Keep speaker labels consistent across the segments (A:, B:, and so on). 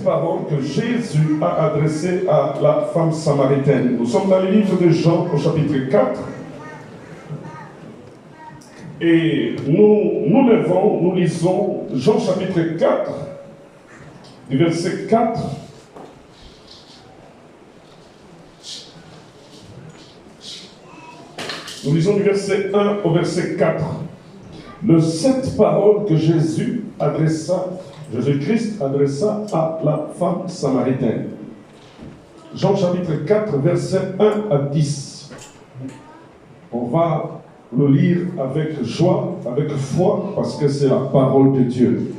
A: parole que Jésus a adressée à la femme samaritaine. Nous sommes dans le livre de Jean au chapitre 4. Et nous lisons Jean chapitre 4, du verset 4. Nous lisons du verset 1 au verset 4. Cette parole que Jésus-Christ adressa à la femme samaritaine. Jean chapitre 4, verset 1 à 10. On va le lire avec joie, avec foi, parce que c'est la parole de Dieu.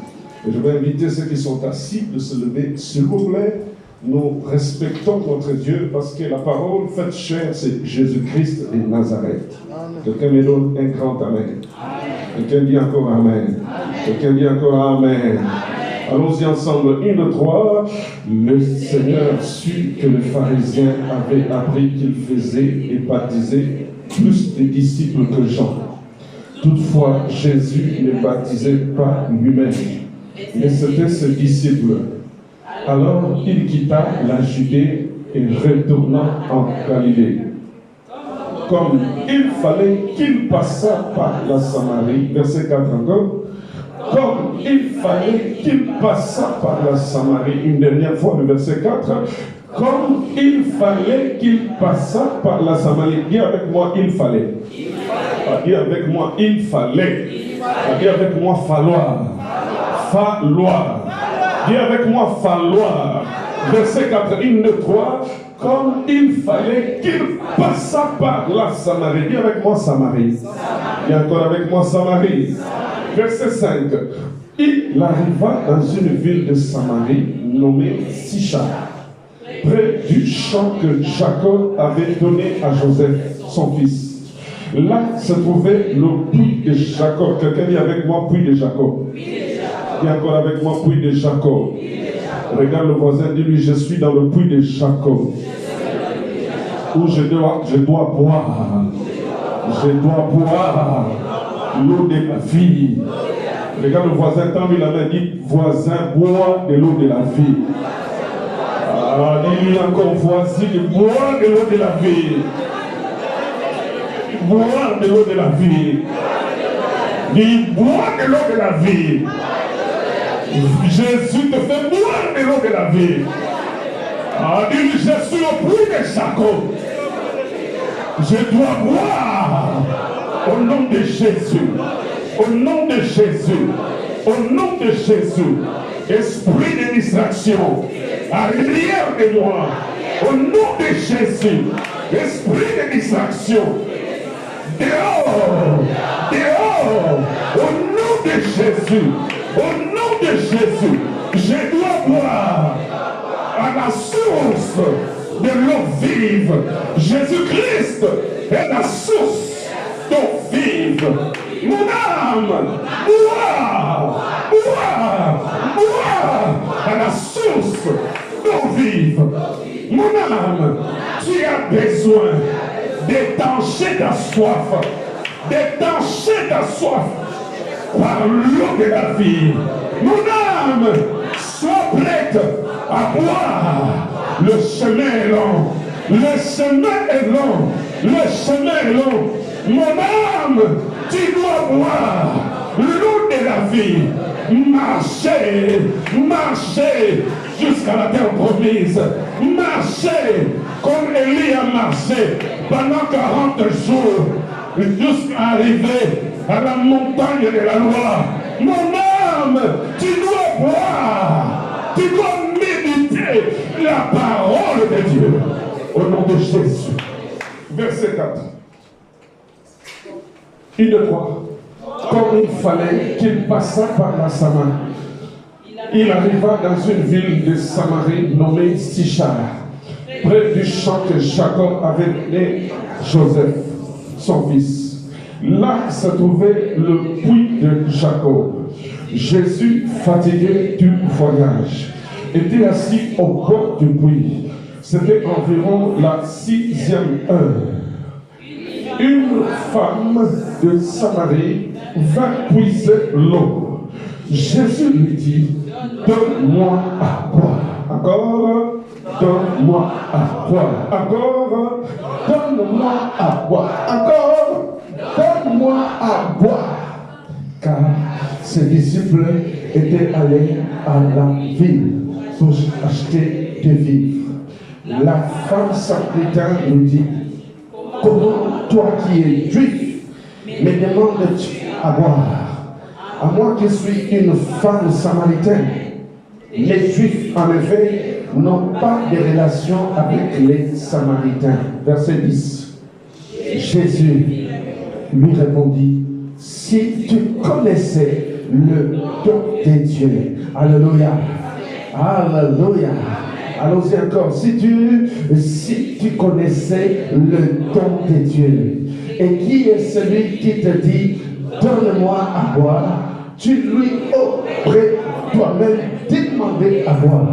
A: Et je vais inviter ceux qui sont assis de se lever, s'il vous plaît. Nous respectons notre Dieu parce que la parole faite chair, c'est Jésus-Christ de Nazareth. Quelqu'un me donne un grand Amen. Quelqu'un dit encore Amen. Quelqu'un dit encore Amen. Allons-y ensemble. 1, 2, 3. Le Seigneur sut que les pharisiens avaient appris qu'il faisait et baptisait plus de disciples que Jean. Toutefois, Jésus ne baptisait pas lui-même, mais c'était ses disciples. Alors il quitta la Judée et retourna en Galilée. Comme il fallait qu'il passât par la Samarie, verset 4 encore, comme il fallait qu'il passât par la Samarie, une dernière fois, le verset 4, comme il fallait qu'il passât par la Samarie. Dis avec moi, il fallait. Dis avec moi, il fallait. Dis avec moi, falloir. Falloir. Dis avec moi, falloir. Verset 4, 1, 2, 3. Comme il fallait qu'il passât par la Samarie. Dis avec moi, Samarie. Dis encore avec moi, Samarie. Verset 5. Il arriva dans une ville de Samarie nommée Sichar, près du champ que Jacob avait donné à Joseph, son fils. Là se trouvait le puits de Jacob. Quelqu'un dit avec moi, puits de Jacob. Dis encore avec moi, puits de Jacob. Regarde le voisin, dis-lui, je suis dans le puits de Jacob. Où je dois boire. Je dois boire l'eau de la vie. Regarde le voisin, tends-lui la main, dit, voisin, bois de l'eau de la vie. Dis-lui encore, voisine, boire de l'eau de la vie. Boire de l'eau de la vie. Dis, boire de l'eau de la vie. Jésus te fait boire de l'eau de la vie. Dis, je suis au puits de Jacob. Je dois boire au nom de Jésus. Au nom de Jésus. Au nom de Jésus. Esprit de distraction. Arrière de moi. Au nom de Jésus. Esprit de distraction. Dehors. Dehors. Au nom de Jésus. Au nom de Jésus. Je dois boire à la source de l'eau vive. Jésus-Christ est la source d'eau vive. Mon âme, bois à la source d'eau vive. Mon âme, tu as besoin d'étancher ta soif, d'étancher ta soif par l'eau de la vie. Mon âme, sois prête à boire. Le chemin est long. Le chemin est long. Le chemin est long. Mon âme, tu dois boire l'eau de la vie. Marcher, marcher jusqu'à la terre promise. Marcher comme Élie a marché pendant 40 jours jusqu'à arriver à la montagne de la loi. Mon âme, tu dois boire. Tu dois méditer la parole de Dieu. Au nom de Jésus. Verset 4. 1, 2, 3. Comme il fallait qu'il passât par la Samarie, il arriva dans une ville de Samarie nommée Sichar, près du champ que Jacob avait donné Joseph, son fils. Là se trouvait le puits de Jacob. Jésus, fatigué du voyage, était assis au bord du puits. C'était environ la 6e heure. Une femme de Samarie vint puiser l'eau. Jésus lui dit, donne-moi à boire. Encore, donne-moi à boire. Encore, donne-moi à boire. Encore, donne-moi à boire. Car ses disciples étaient allés à la ville pour acheter des vivres. La femme samaritaine nous dit, comment toi qui es juif me demandes-tu à boire? À moi qui suis une femme samaritaine. Les juifs en effet n'ont pas de relation avec les samaritains. Verset 10. Jésus lui répondit, si tu connaissais le don de Dieu. Alléluia. Alléluia. Allons-y encore. Si tu connaissais le don de Dieu. Et qui est celui qui te dit, donne-moi à boire, tu lui aurais toi-même demandé à boire.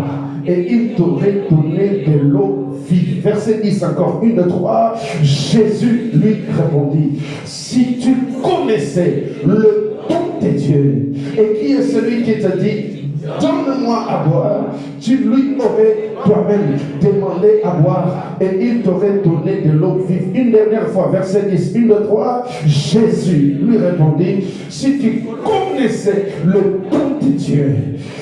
A: Et il t'aurait donné de l'eau vive. Verset 10 encore, 1, 2, 3. Jésus lui répondit, si tu connaissais le don de Dieu, et qui est celui qui te dit, donne-moi à boire, tu lui aurais toi-même demandé à boire, et il t'aurait donné de l'eau vive. Une dernière fois, verset 10, 1, 2, 3. Jésus lui répondit, si tu connaissais le don de Dieu,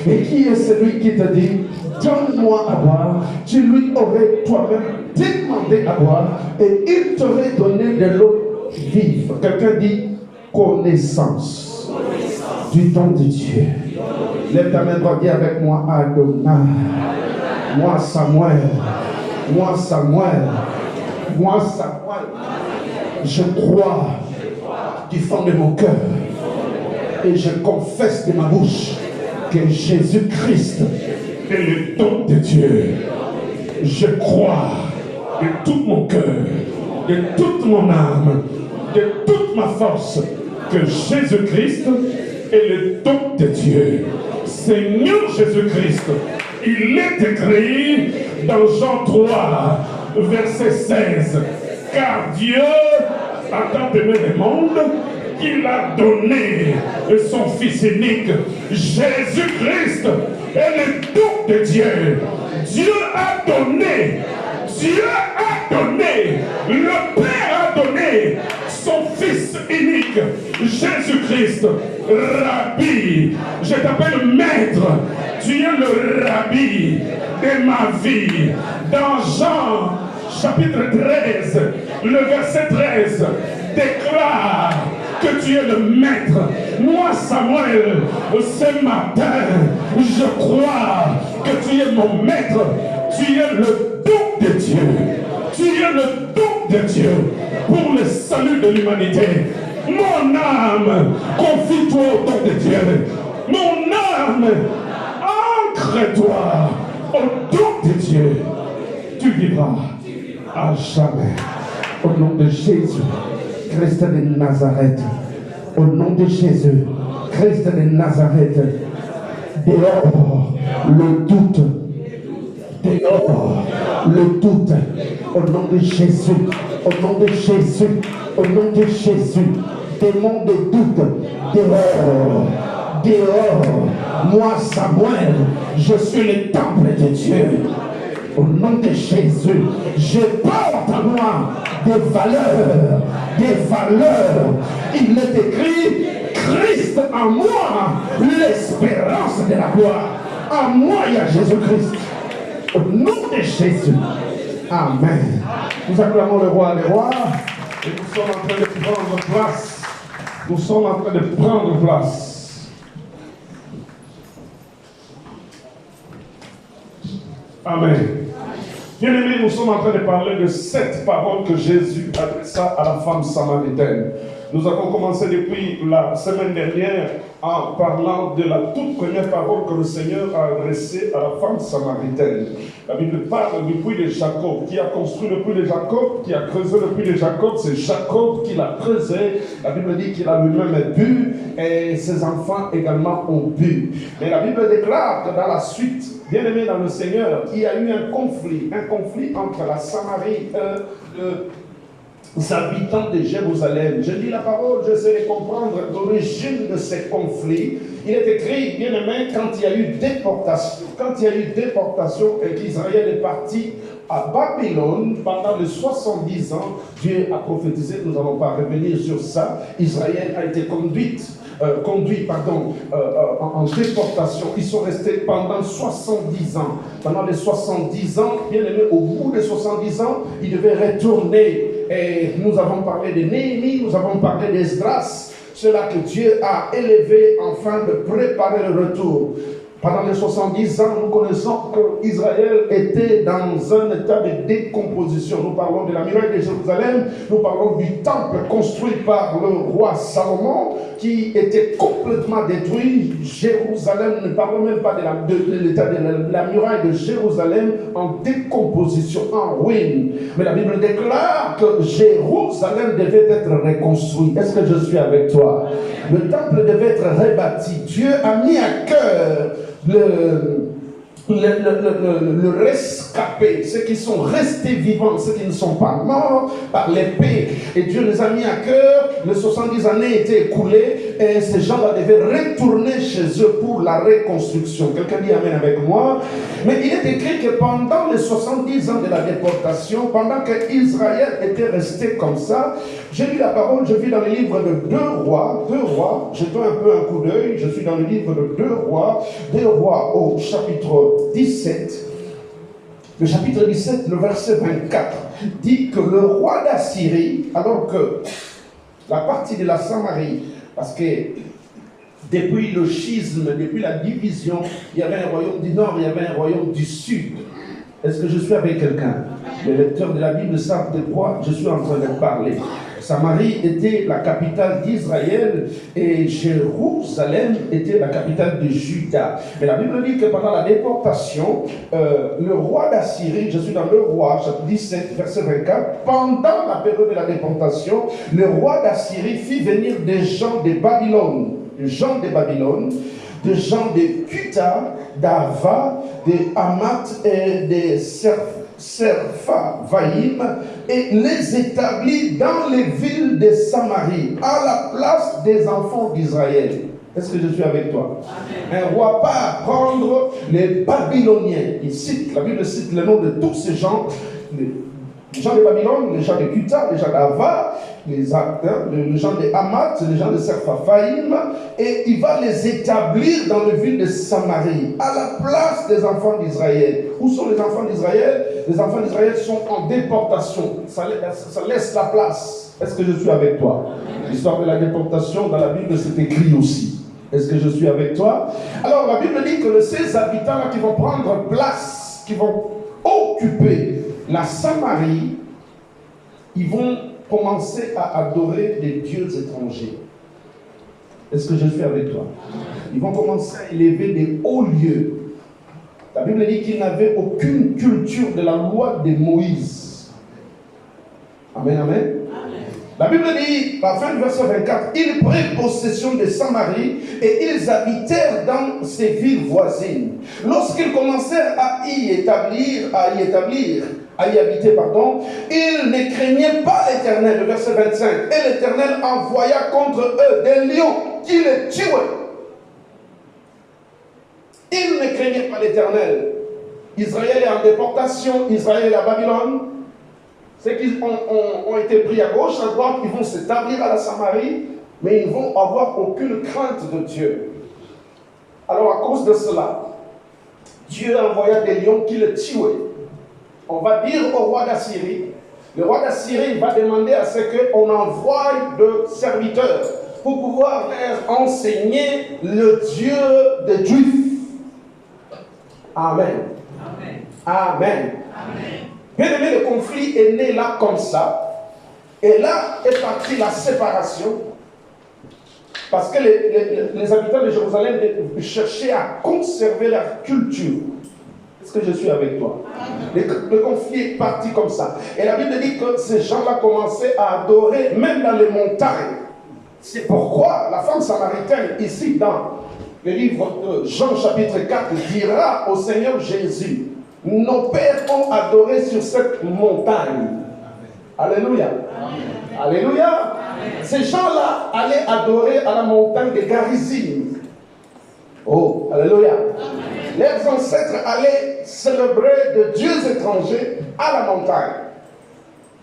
A: et qui est celui qui te dit, donne-moi à boire, tu lui aurais toi-même demandé à boire, et il t'aurait donné de l'eau vive. Quelqu'un dit connaissance du don de Dieu. Lève ta main droite, dis avec moi, Adonai. Moi Samuel. Moi Samuel. Moi Samuel. Je crois du fond de mon cœur et je confesse de ma bouche que Jésus-Christ est le don de Dieu. Je crois de tout mon cœur, de toute mon âme, de toute ma force que Jésus-Christ est le don de Dieu. Seigneur Jésus-Christ, il est écrit dans Jean 3, verset 16, car Dieu a tant aimé le monde qu'il a donné son Fils unique. Jésus-Christ est le don de Dieu. Dieu a donné, le Père a donné son Fils unique, Jésus-Christ. Rabbi, je t'appelle maître, tu es le Rabbi de ma vie. Dans Jean chapitre 13, le verset 13 déclare que tu es le maître. Moi Samuel, ce matin, je crois que tu es mon maître, tu es le don de Dieu. Tu es le don de Dieu pour le salut de l'humanité. Mon âme, confie-toi au don de Dieu. Mon âme, ancre-toi au don de Dieu. Tu vivras à jamais. Au nom de Jésus, Christ de Nazareth. Au nom de Jésus, Christ de Nazareth. Dehors le doute. Dehors le doute. Au nom de Jésus. Au nom de Jésus. Au nom de Jésus. Démon de doute. Dehors. Dehors. Moi, Samuel, je suis le temple de Dieu. Au nom de Jésus, je porte en moi des valeurs. Des valeurs. Il est écrit, Christ en moi, l'espérance de la gloire. En moi, il y a Jésus-Christ. Au nom de Jésus. Amen. Nous acclamons le roi des rois et nous sommes en train de prendre place. Nous sommes en train de prendre place. Amen. Bien-aimés, nous sommes en train de parler de 7 paroles que Jésus adressa à la femme samaritaine. Nous avons commencé depuis la semaine dernière en parlant de la toute première parole que le Seigneur a adressée à la femme samaritaine. La Bible parle du puits de Jacob. Qui a construit le puits de Jacob, qui a creusé le puits de Jacob, c'est Jacob qui l'a creusé. La Bible dit qu'il a lui-même bu et ses enfants également ont bu. Mais la Bible déclare que dans la suite, bien aimé dans le Seigneur, il y a eu un conflit entre la Samarie habitants de Jérusalem. Je lis la parole, j'essaie de comprendre l'origine de ces conflits. Il est écrit, bien aimé, quand il y a eu déportation et qu'Israël est parti à Babylone pendant les 70 ans, Dieu a prophétisé, nous n'allons pas revenir sur ça. Israël a été conduit en déportation. Ils sont restés pendant 70 ans. Pendant les 70 ans, bien aimé, au bout des 70 ans, ils devaient retourner. Et nous avons parlé de Néhémie, nous avons parlé d'Esdras. Cela que Dieu a élevé afin de préparer le retour. Pendant les 70 ans, nous connaissons qu'Israël était dans un état de décomposition. Nous parlons de la muraille de Jérusalem, nous parlons du temple construit par le roi Salomon qui était complètement détruit. Jérusalem, ne parlons même pas de l'état de la muraille de Jérusalem en décomposition, en ruine. Mais la Bible déclare que Jérusalem devait être reconstruit. Est-ce que je suis avec toi? Le temple devait être rebâti. Dieu a mis à cœur le rescapé, ceux qui sont restés vivants, ceux qui ne sont pas morts par l'épée. Et Dieu les a mis à cœur. Les 70 années étaient écoulées et ces gens-là devaient retourner chez eux pour la reconstruction. Quelqu'un dit amen avec moi. Mais il est écrit que pendant les 70 ans de la déportation, pendant qu'Israël était resté comme ça, j'ai lu la parole, je vis dans le livre de 2 rois, jetons un peu un coup d'œil, je suis dans le livre de 2 rois au chapitre 17. Le chapitre 17, le verset 24, dit que le roi d'Assyrie, alors que la partie de la Samarie, parce que depuis le schisme, depuis la division, il y avait un royaume du nord, il y avait un royaume du sud. Est-ce que je suis avec quelqu'un? Les lecteurs de la Bible savent de quoi je suis en train de parler. Samarie était la capitale d'Israël et Jérusalem était la capitale de Juda. Mais la Bible dit que pendant la déportation, le roi d'Assyrie, je suis dans le roi, chapitre 17, verset 24, pendant la période de la déportation, le roi d'Assyrie fit venir des gens de Babylone, des gens de Cuta, d'Ava, de Hamath et de Sepharvaïm, et les établit dans les villes de Samarie, à la place des enfants d'Israël. Est-ce que je suis avec toi? Amen. Un roi part prendre les Babyloniens. La Bible cite le nom de tous ces gens. Les gens de Babylone, les gens de Cuta, les gens d'Ava, les gens de Hamath, les gens de Sepharvaïm, et il va les établir dans les villes de Samarie, à la place des enfants d'Israël. Où sont les enfants d'Israël? Les enfants d'Israël sont en déportation. Ça laisse la place. Est-ce que je suis avec toi? L'histoire de la déportation dans la Bible, c'est écrit aussi. Est-ce que je suis avec toi? Alors la Bible dit que ces habitants-là qui vont prendre place, qui vont occuper la Samarie, ils vont commencer à adorer des dieux étrangers. Est-ce que je suis avec toi? Ils vont commencer à élever des hauts lieux. La Bible dit qu'ils n'avaient aucune culture de la loi de Moïse. Amen, amen. La Bible dit, à la fin du verset 24, ils prirent possession de Samarie et ils habitèrent dans ses villes voisines. Lorsqu'ils commencèrent à y habiter, ils ne craignaient pas l'Éternel. Le verset 25. Et l'Éternel envoya contre eux des lions qui les tuaient. Ils ne craignaient pas l'Éternel. Israël est en déportation, Israël est à Babylone. Ceux qui ont été pris à gauche, à droite, ils vont s'établir à la Samarie, mais ils ne vont avoir aucune crainte de Dieu. Alors à cause de cela, Dieu envoya des lions qui le tuaient. On va dire au roi d'Assyrie, le roi d'Assyrie va demander à ce qu'on envoie de serviteurs pour pouvoir leur enseigner le Dieu des Juifs. Amen. Amen. Amen. Amen. Bien aimé, le conflit est né là comme ça. Et là est partie la séparation. Parce que les habitants de Jérusalem cherchaient à conserver leur culture. Est-ce que je suis avec toi? Le conflit est parti comme ça. Et la Bible dit que ces gens-là commençaient à adorer même dans les montagnes. C'est pourquoi la femme samaritaine, ici dans le livre de Jean chapitre 4, dira au Seigneur Jésus, nos pères ont adoré sur cette montagne. Alléluia. Amen. Alléluia. Amen. Ces gens-là allaient adorer à la montagne de Garizim. Oh, alléluia. Amen. Leurs ancêtres allaient célébrer de dieux étrangers à la montagne.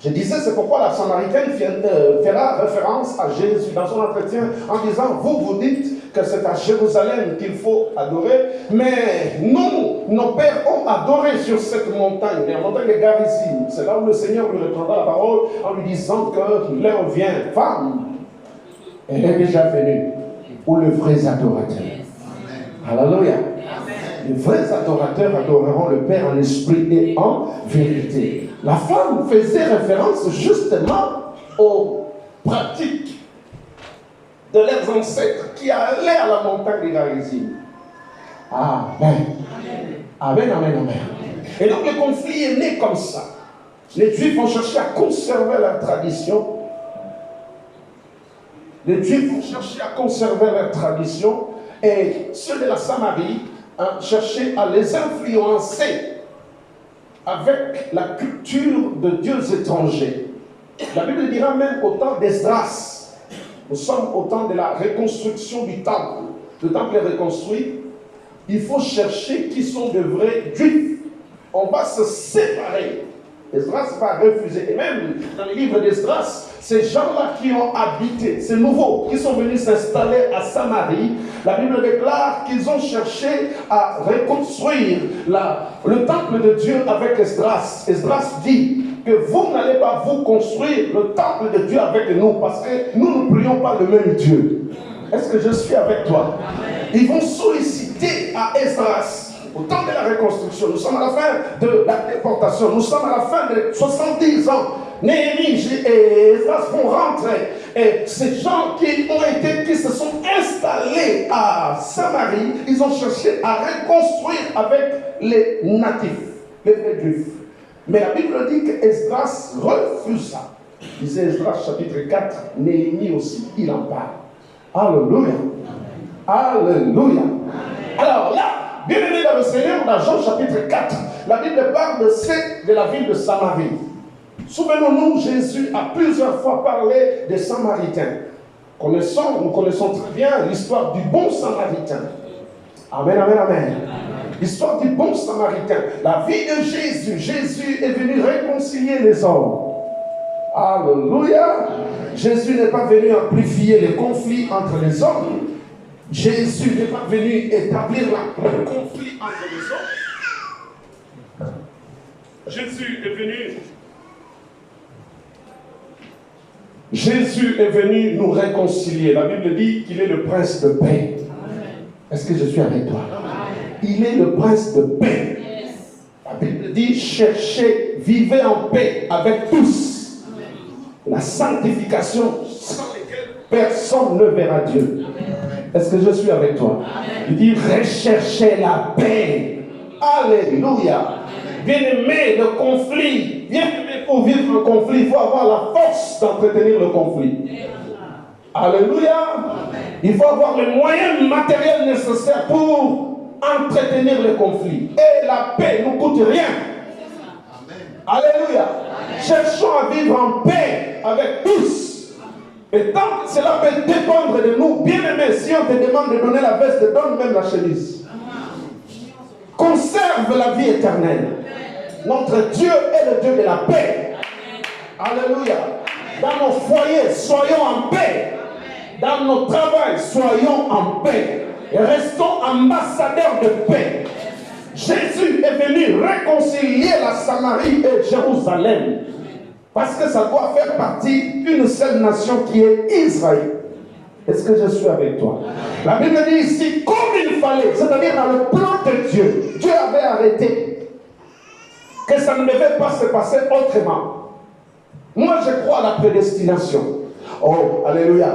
A: Je disais, c'est pourquoi la Samaritaine fera référence à Jésus dans son entretien en disant, vous dites que c'est à Jérusalem qu'il faut adorer, mais nous, nos pères ont adoré sur cette montagne, la montagne de Garizim. C'est là où le Seigneur lui répondra la parole en lui disant que l'heure vient, femme, elle est déjà venue pour les vrais adorateurs. Alléluia. Les vrais adorateurs adoreront le Père en esprit et en vérité. La femme faisait référence justement aux pratiques de leurs ancêtres qui allaient à la montagne de Garizim. Amen. Amen, amen, amen. Et donc le conflit est né comme ça. Les Juifs ont cherché à conserver leur tradition. Les Juifs ont cherché à conserver leur tradition. Et ceux de la Samarie cherchaient à les influencer avec la culture de dieux étrangers. La Bible dira même au temps d'Esdras. Nous sommes au temps de la reconstruction du temple. Le temple est reconstruit. Il faut chercher qui sont de vrais Juifs. On va se séparer. Esdras va refuser. Et même dans les livres d'Esdras, ces gens-là qui ont habité, ces nouveaux, qui sont venus s'installer à Samarie, la Bible déclare qu'ils ont cherché à reconstruire le temple de Dieu avec Esdras. Esdras dit que vous n'allez pas vous construire le temple de Dieu avec nous parce que nous ne prions pas le même Dieu. Est-ce que je suis avec toi? Ils vont solliciter à Esdras. Au temps de la reconstruction, nous sommes à la fin de la déportation, nous sommes à la fin de 70 ans. Néhémie et Esdras vont rentrer. Et ces gens qui se sont installés à Samarie, ils ont cherché à reconstruire avec les natifs, les vrais Juifs. Mais la Bible dit qu'Esdras refusa. Disait Esdras chapitre 4, Néhémie aussi, il en parle. Alléluia. Alléluia. Alors là, bien-aimés dans le Seigneur, dans Jean chapitre 4, la Bible parle de la ville de Samarie. Souvenons-nous, Jésus a plusieurs fois parlé des Samaritains. Nous connaissons très bien l'histoire du bon Samaritain. Amen, amen, amen. L'histoire du bon Samaritain. La vie de Jésus. Jésus est venu réconcilier les hommes. Alléluia. Jésus n'est pas venu amplifier les conflits entre les hommes. Jésus n'est pas venu établir le conflit entre les hommes. Jésus est venu nous réconcilier. La Bible dit qu'il est le prince de paix. Est-ce que je suis avec toi? Il est le prince de paix. La Bible dit cherchez, vivez en paix avec tous. La sanctification sans laquelle personne ne verra Dieu. Est-ce que je suis avec toi? Il dit recherchez la paix. Alléluia. Bien-aimé, le conflit. Bien-aimé, pour vivre le conflit, il faut avoir la force d'entretenir le conflit. Alléluia. Il faut avoir les moyens matériels nécessaires pour entretenir le conflit. Et la paix ne coûte rien. Alléluia. Cherchons à vivre en paix avec tous. Et tant que cela peut dépendre de nous, bien aimé, si on te demande de donner la veste, donne même la chemise. Conserve la vie éternelle. Notre Dieu est le Dieu de la paix. Alléluia. Dans nos foyers, soyons en paix. Dans nos travails, soyons en paix. Et restons ambassadeurs de paix. Jésus est venu réconcilier la Samarie et Jérusalem. Parce que ça doit faire partie d'une seule nation qui est Israël. Est-ce que je suis avec toi? La Bible dit ici, comme il fallait, c'est-à-dire dans le plan de Dieu, Dieu avait arrêté que ça ne devait pas se passer autrement. Moi, je crois à la prédestination. Oh, alléluia.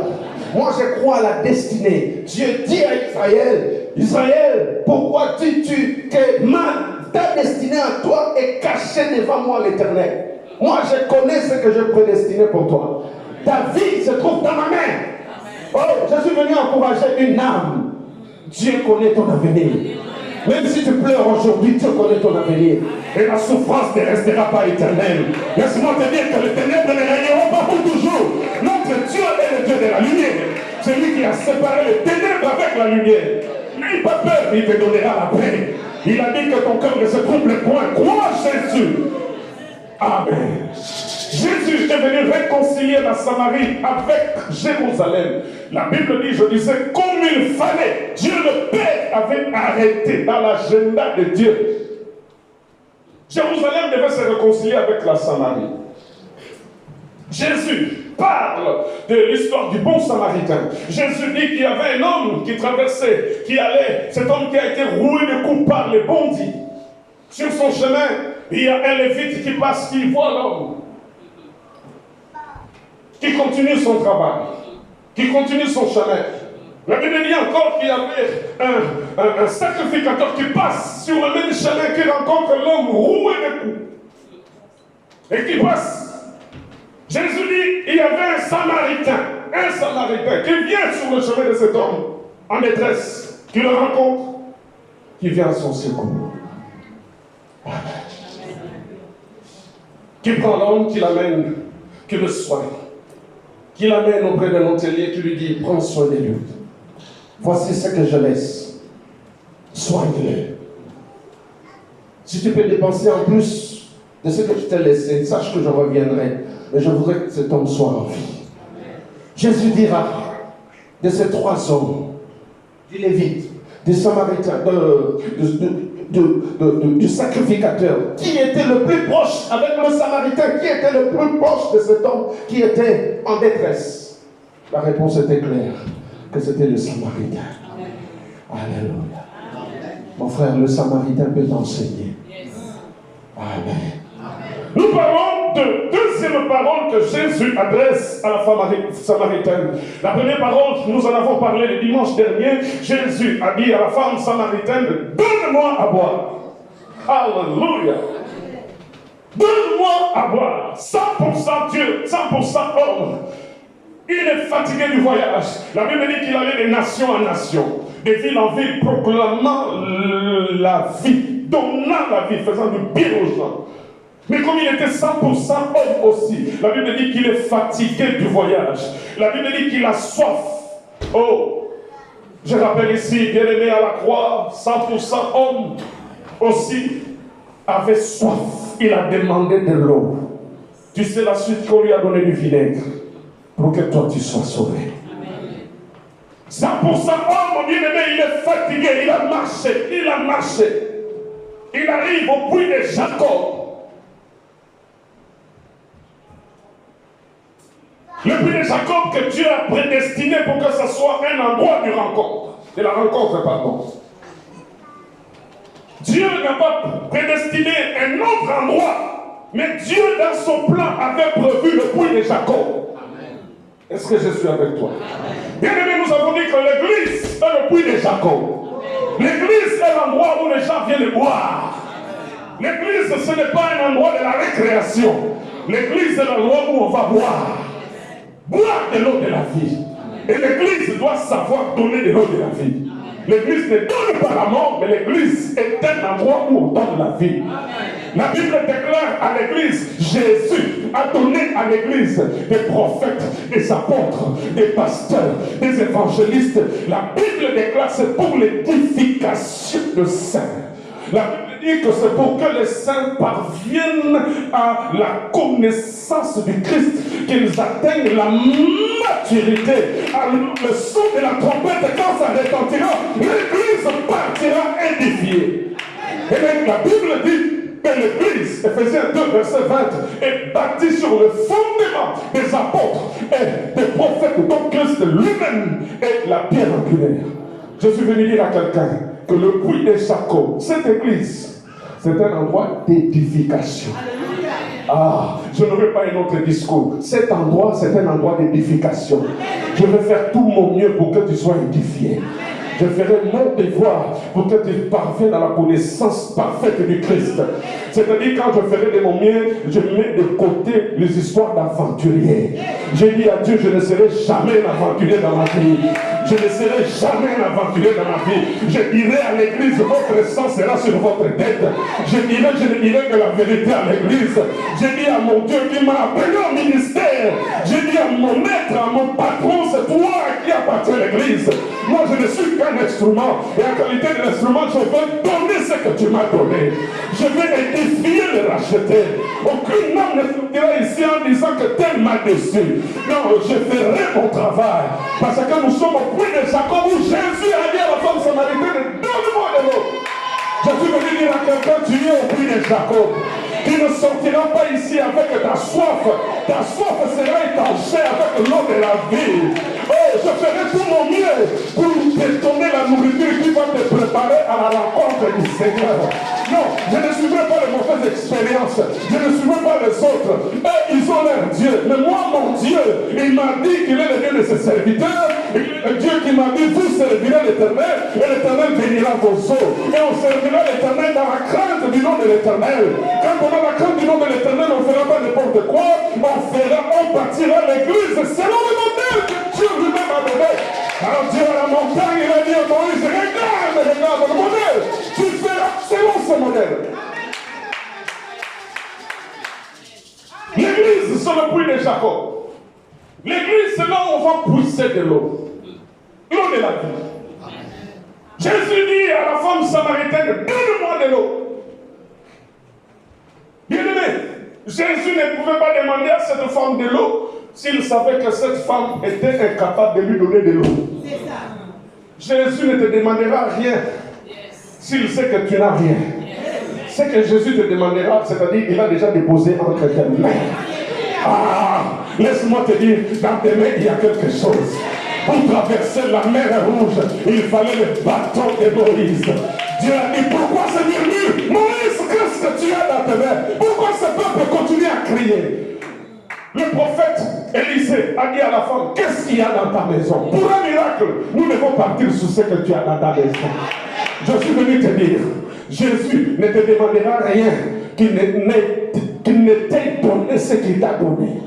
A: Moi, je crois à la destinée. Dieu dit à Israël, Israël, pourquoi dis-tu que ta destinée à toi est cachée devant moi l'Éternel? Moi, je connais ce que j'ai prédestiné pour toi. Ta vie se trouve dans ma main. Oh, je suis venu encourager une âme. Dieu connaît ton avenir. Même si tu pleures aujourd'hui, Dieu connaît ton avenir. Et la souffrance ne restera pas éternelle. Laisse-moi te dire que les ténèbres ne régneront pas pour toujours. Notre Dieu est le Dieu de la lumière. C'est lui qui a séparé les ténèbres avec la lumière. N'aie pas peur, il te donnera la paix. Il a dit que ton cœur ne se trouble point. Crois Jésus. Amen. Jésus est venu réconcilier la Samarie avec Jérusalem. La Bible dit, je disais, comme il fallait. Dieu le Père avait arrêté dans l'agenda de Dieu. Jérusalem devait se réconcilier avec la Samarie. Jésus parle de l'histoire du bon Samaritain. Jésus dit qu'il y avait un homme qui traversait, qui allait, cet homme qui a été roué de coups par les bandits. Sur son chemin, il y a un lévite qui passe, qui voit l'homme, qui continue son travail, qui continue son chemin. La Bible dit encore qu'il y avait un sacrificateur qui passe sur le même chemin, qui rencontre l'homme roué de coups et qui passe. Jésus dit, il y avait un Samaritain qui vient sur le chemin de cet homme en détresse, qui le rencontre, qui vient à son secours. Qui prend l'homme, qui l'amène, qui le soigne, qui l'amène auprès d'un hôtelier, qui lui dit, prends soin de lui. Voici ce que je laisse. Soigne-le. Si tu peux dépenser en plus de ce que je t'ai laissé, sache que je reviendrai. Mais je voudrais que cet homme soit en vie. Jésus dira de ces trois hommes, du Lévite, du Samaritain, du sacrificateur, qui était le plus proche avec le Samaritain, qui était le plus proche de cet homme qui était en détresse. La réponse était claire, que c'était le Samaritain. Alléluia. Mon frère, le Samaritain peut t'enseigner. Amen. Nous parlons de deuxième parole que Jésus adresse à la femme samaritaine. La première parole, nous en avons parlé le dimanche dernier. Jésus a dit à la femme samaritaine, donne-moi à boire. Alléluia. Donne-moi à boire. 100% Dieu, 100% homme. Il est fatigué du voyage. La Bible dit qu'il allait de nation en nation, de ville en ville, proclamant la vie, donnant la vie, faisant du bien aux gens. Mais comme il était 100% homme aussi, la Bible dit qu'il est fatigué du voyage. La Bible dit qu'il a soif. Oh, je rappelle ici, bien-aimé à la croix, 100% homme aussi, avait soif. Il a demandé de l'eau. Tu sais la suite qu'on lui a donné du vinaigre pour que toi tu sois sauvé. 100% homme, bien-aimé, il est fatigué, il a marché. Il arrive au puits de Jacob. Le puits de Jacob que Dieu a prédestiné pour que ce soit un endroit de la rencontre, pardon. Dieu n'a pas prédestiné un autre endroit, mais Dieu dans son plan avait prévu le puits de Jacob. Est-ce que je suis avec toi? Bien-aimé, nous avons dit que l'église est le puits de Jacob. L'église est l'endroit où les gens viennent boire. L'église, ce n'est pas un endroit de la récréation. L'église est l'endroit où on va boire. Boire de l'eau de la vie. Et l'église doit savoir donner de l'eau de la vie. L'église ne donne pas la mort, mais l'église est un endroit où on donne la vie. La Bible déclare à l'église, Jésus a donné à l'église des prophètes, des apôtres, des pasteurs, des évangélistes. La Bible déclare c'est pour l'édification de saints. La Bible dit que c'est pour que les saints parviennent à la connaissance du Christ, qu'ils atteignent la maturité. Alors le son de la trompette, quand ça retentira, l'église partira édifiée. Et donc la Bible dit que l'église, Ephésiens 2, verset 20, est bâtie sur le fondement des apôtres et des prophètes, dont Christ lui-même est la pierre angulaire. Je suis venu dire à quelqu'un que le puits de Jacob, cette église, c'est un endroit d'édification. Ah, je n'aurai pas un autre discours. Cet endroit, c'est un endroit d'édification. Je vais faire tout mon mieux pour que tu sois édifié. Je ferai mon devoir pour que tu parviennes à la connaissance parfaite du Christ. C'est-à-dire, quand je ferai de mon mieux, je mets de côté les histoires d'aventuriers. J'ai dit à Dieu, je ne serai jamais un aventurier dans ma vie. Je ne serai jamais un aventurier dans ma vie. Je dirai à l'église, votre sang sera sur votre tête. Je ne dirai que la vérité à l'église. Je dis à mon Dieu qui m'a appelé au ministère. Je dis à mon maître, à mon patron, c'est toi qui appartient à l'église. Moi, je ne suis qu'un instrument. Et en qualité de l'instrument, je veux donner ce que tu m'as donné. Je vais édifier le racheter. Aucune âme ne sortira ici en disant que tel m'a déçu. Non, je ferai mon travail. Parce que nous sommes au point de Jacob où Jésus a dit à la femme samaritaine, donne-moi de l'eau. Je suis venu dire à quelqu'un, tu es au puits de Jacob. Tu ne sortiras pas ici avec ta soif. Ta soif sera étanchée avec l'eau de la vie. Oh, je ferai tout mon mieux pour te donner la nourriture qui va te préparer à la rencontre du Seigneur. Non, je ne suivrai pas les mauvaises expériences. Je ne suivrai pas les autres. Eux, ils ont leur Dieu. Mais moi, mon Dieu, il m'a dit qu'il est le Dieu de ses serviteurs. Dieu qui m'a dit, vous servirez l'Éternel et l'Éternel bénira vos eaux. Et on servira l'Éternel dans la crainte du nom de l'Éternel. Quand on a la crainte du nom de l'Éternel, on ne fera pas n'importe quoi. On bâtira l'église selon le modèle que Dieu lui-même a donné. Alors Dieu à la montagne, il a dit à Moïse, regarde le modèle. Tu feras selon ce modèle. L'église, c'est le puits de Jacob. L'église, c'est là où on va pousser de l'eau. L'eau de la vie. Jésus dit à la femme samaritaine, donne-moi de l'eau. Bien-aimé, Jésus ne pouvait pas demander à cette femme de l'eau s'il savait que cette femme était incapable de lui donner de l'eau. Jésus ne te demandera rien s'il sait que tu n'as rien. Ce que Jésus te demandera, c'est-à-dire qu'il a déjà déposé entre tes mains. Ah, laisse-moi te dire, dans tes mains, il y a quelque chose. Pour traverser la mer Rouge, il fallait le bâton de Moïse. Dieu a dit, pourquoi se murmure? Moïse, qu'est-ce que tu as dans tes mains? Pourquoi ce peuple continue à crier? Le prophète Élisée a dit à la femme, qu'est-ce qu'il y a dans ta maison? Pour un miracle, nous devons partir sur ce que tu as dans ta maison. Je suis venu te dire, Jésus ne te demandera rien qu'il ne t'ait donné ce qu'il t'a donné.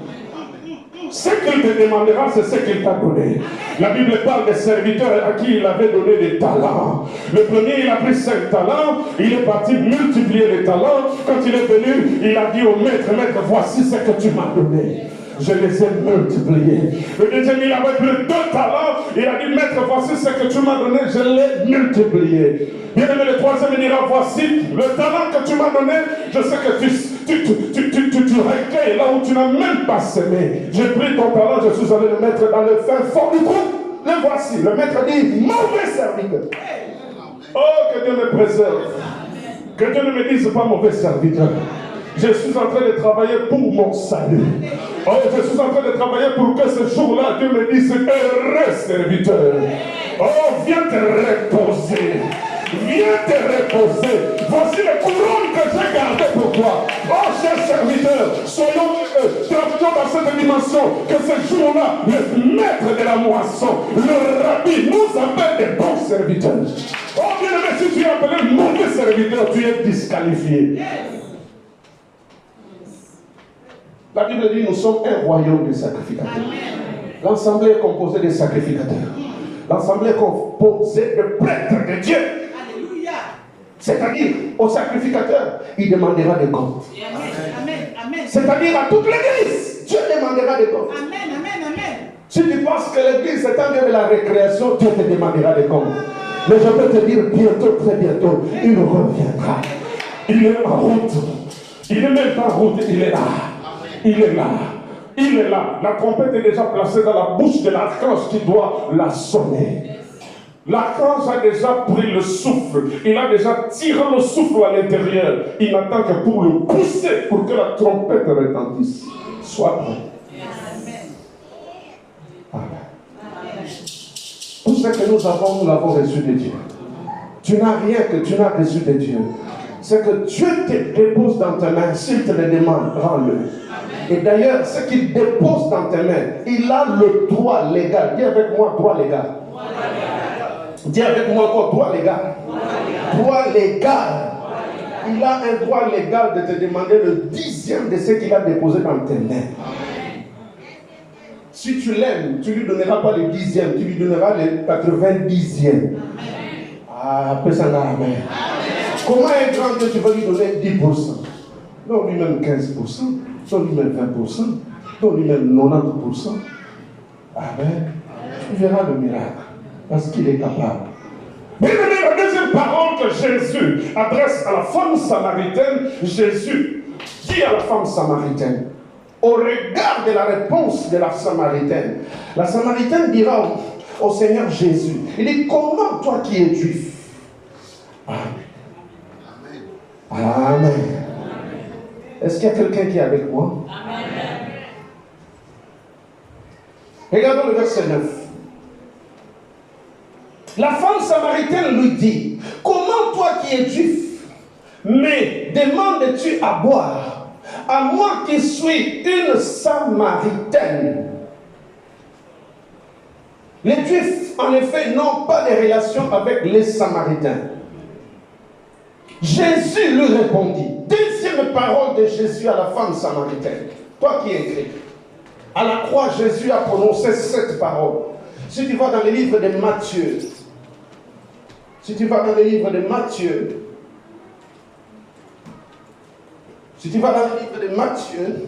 A: Ce qu'il te demandera, c'est ce qu'il t'a donné. La Bible parle des serviteurs à qui il avait donné des talents. Le premier, il a pris 5 talents, il est parti multiplier les talents. Quand il est venu, il a dit au maître, maître, voici ce que tu m'as donné. Je les ai multipliés. Le deuxième, il avait pris 2 talents. Il a dit, maître, voici ce que tu m'as donné. Je l'ai multiplié. Bien aimé, le troisième, il dira, voici le talent que tu m'as donné. Je sais que tu recueilles là où tu n'as même pas semé. J'ai pris ton talent, je suis allé le mettre dans le fin fond du trou. Le voici. Le maître dit, mauvais serviteur. Oh, que Dieu me préserve. Que Dieu ne me dise pas mauvais serviteur. Je suis en train de travailler pour mon salut. Oh, je suis en train de travailler pour que ce jour-là, Dieu me dise, heureux serviteur. Oh, viens te reposer. Viens te reposer. Voici les couronnes que j'ai gardées pour toi. Oh, cher serviteur, travaillons dans cette dimension. Que ce jour-là, le maître de la moisson, le rabbi, nous appelle des bons serviteurs. Oh, bien aimé, si tu es appelé mauvais serviteur, tu es disqualifié. La Bible dit, nous sommes un royaume de sacrificateurs. L'assemblée est composée de sacrificateurs. L'assemblée est composée de prêtres de Dieu. Alléluia. C'est-à-dire, aux sacrificateurs, il demandera des comptes. C'est-à-dire à toute l'église, Dieu demandera des comptes. Amen, amen, amen. Si tu penses que l'église est un lieu de la récréation, Dieu te demandera des comptes. Mais je peux te dire bientôt, très bientôt, il reviendra. Il est en route. Il n'est même pas en route, il est là. Il est là. Il est là. La trompette est déjà placée dans la bouche de l'archange qui doit la sonner. L'archange a déjà pris le souffle. Il a déjà tiré le souffle à l'intérieur. Il n'attend que pour le pousser pour que la trompette retentisse. Sois prêt. Amen. Tout ce que nous avons, nous l'avons reçu de Dieu. Tu n'as rien que tu n'as reçu de Dieu. C'est que Dieu te dépose dans tes mains. S'il te le demande, rends-le. Et d'ailleurs, ce qu'il dépose dans tes mains, il a le droit légal. Dis avec moi, droit légal. Dis avec moi encore, droit légal. Droit légal. Il a un droit légal de te demander le 10e de ce qu'il a déposé dans tes mains. Si tu l'aimes, tu ne lui donneras pas le 10e, tu lui donneras le 90e. Ah, personne n'a amen. Comment un grand Dieu, tu vas lui donner 10%? Non, lui-même 15%, non, lui-même 20%, non, lui-même 90%. Amen. Tu verras le miracle, parce qu'il est capable. Mais la deuxième parole que Jésus adresse à la femme samaritaine, Jésus dit à la femme samaritaine, au regard de la réponse de la samaritaine, la samaritaine dira au Seigneur Jésus, il dit, comment toi qui es juif? Amen. Amen. Est-ce qu'il y a quelqu'un qui est avec moi? Amen. Regardons le verset 9. La femme samaritaine lui dit, comment toi qui es juif, me demandes-tu à boire, à moi qui suis une samaritaine? Les juifs, en effet, n'ont pas de relation avec les samaritains. Jésus lui répondit, deuxième parole de Jésus à la femme samaritaine, toi qui écris. À la croix, Jésus a prononcé cette parole. Si tu vas dans le livre de Matthieu, si tu vas dans le livre de Matthieu,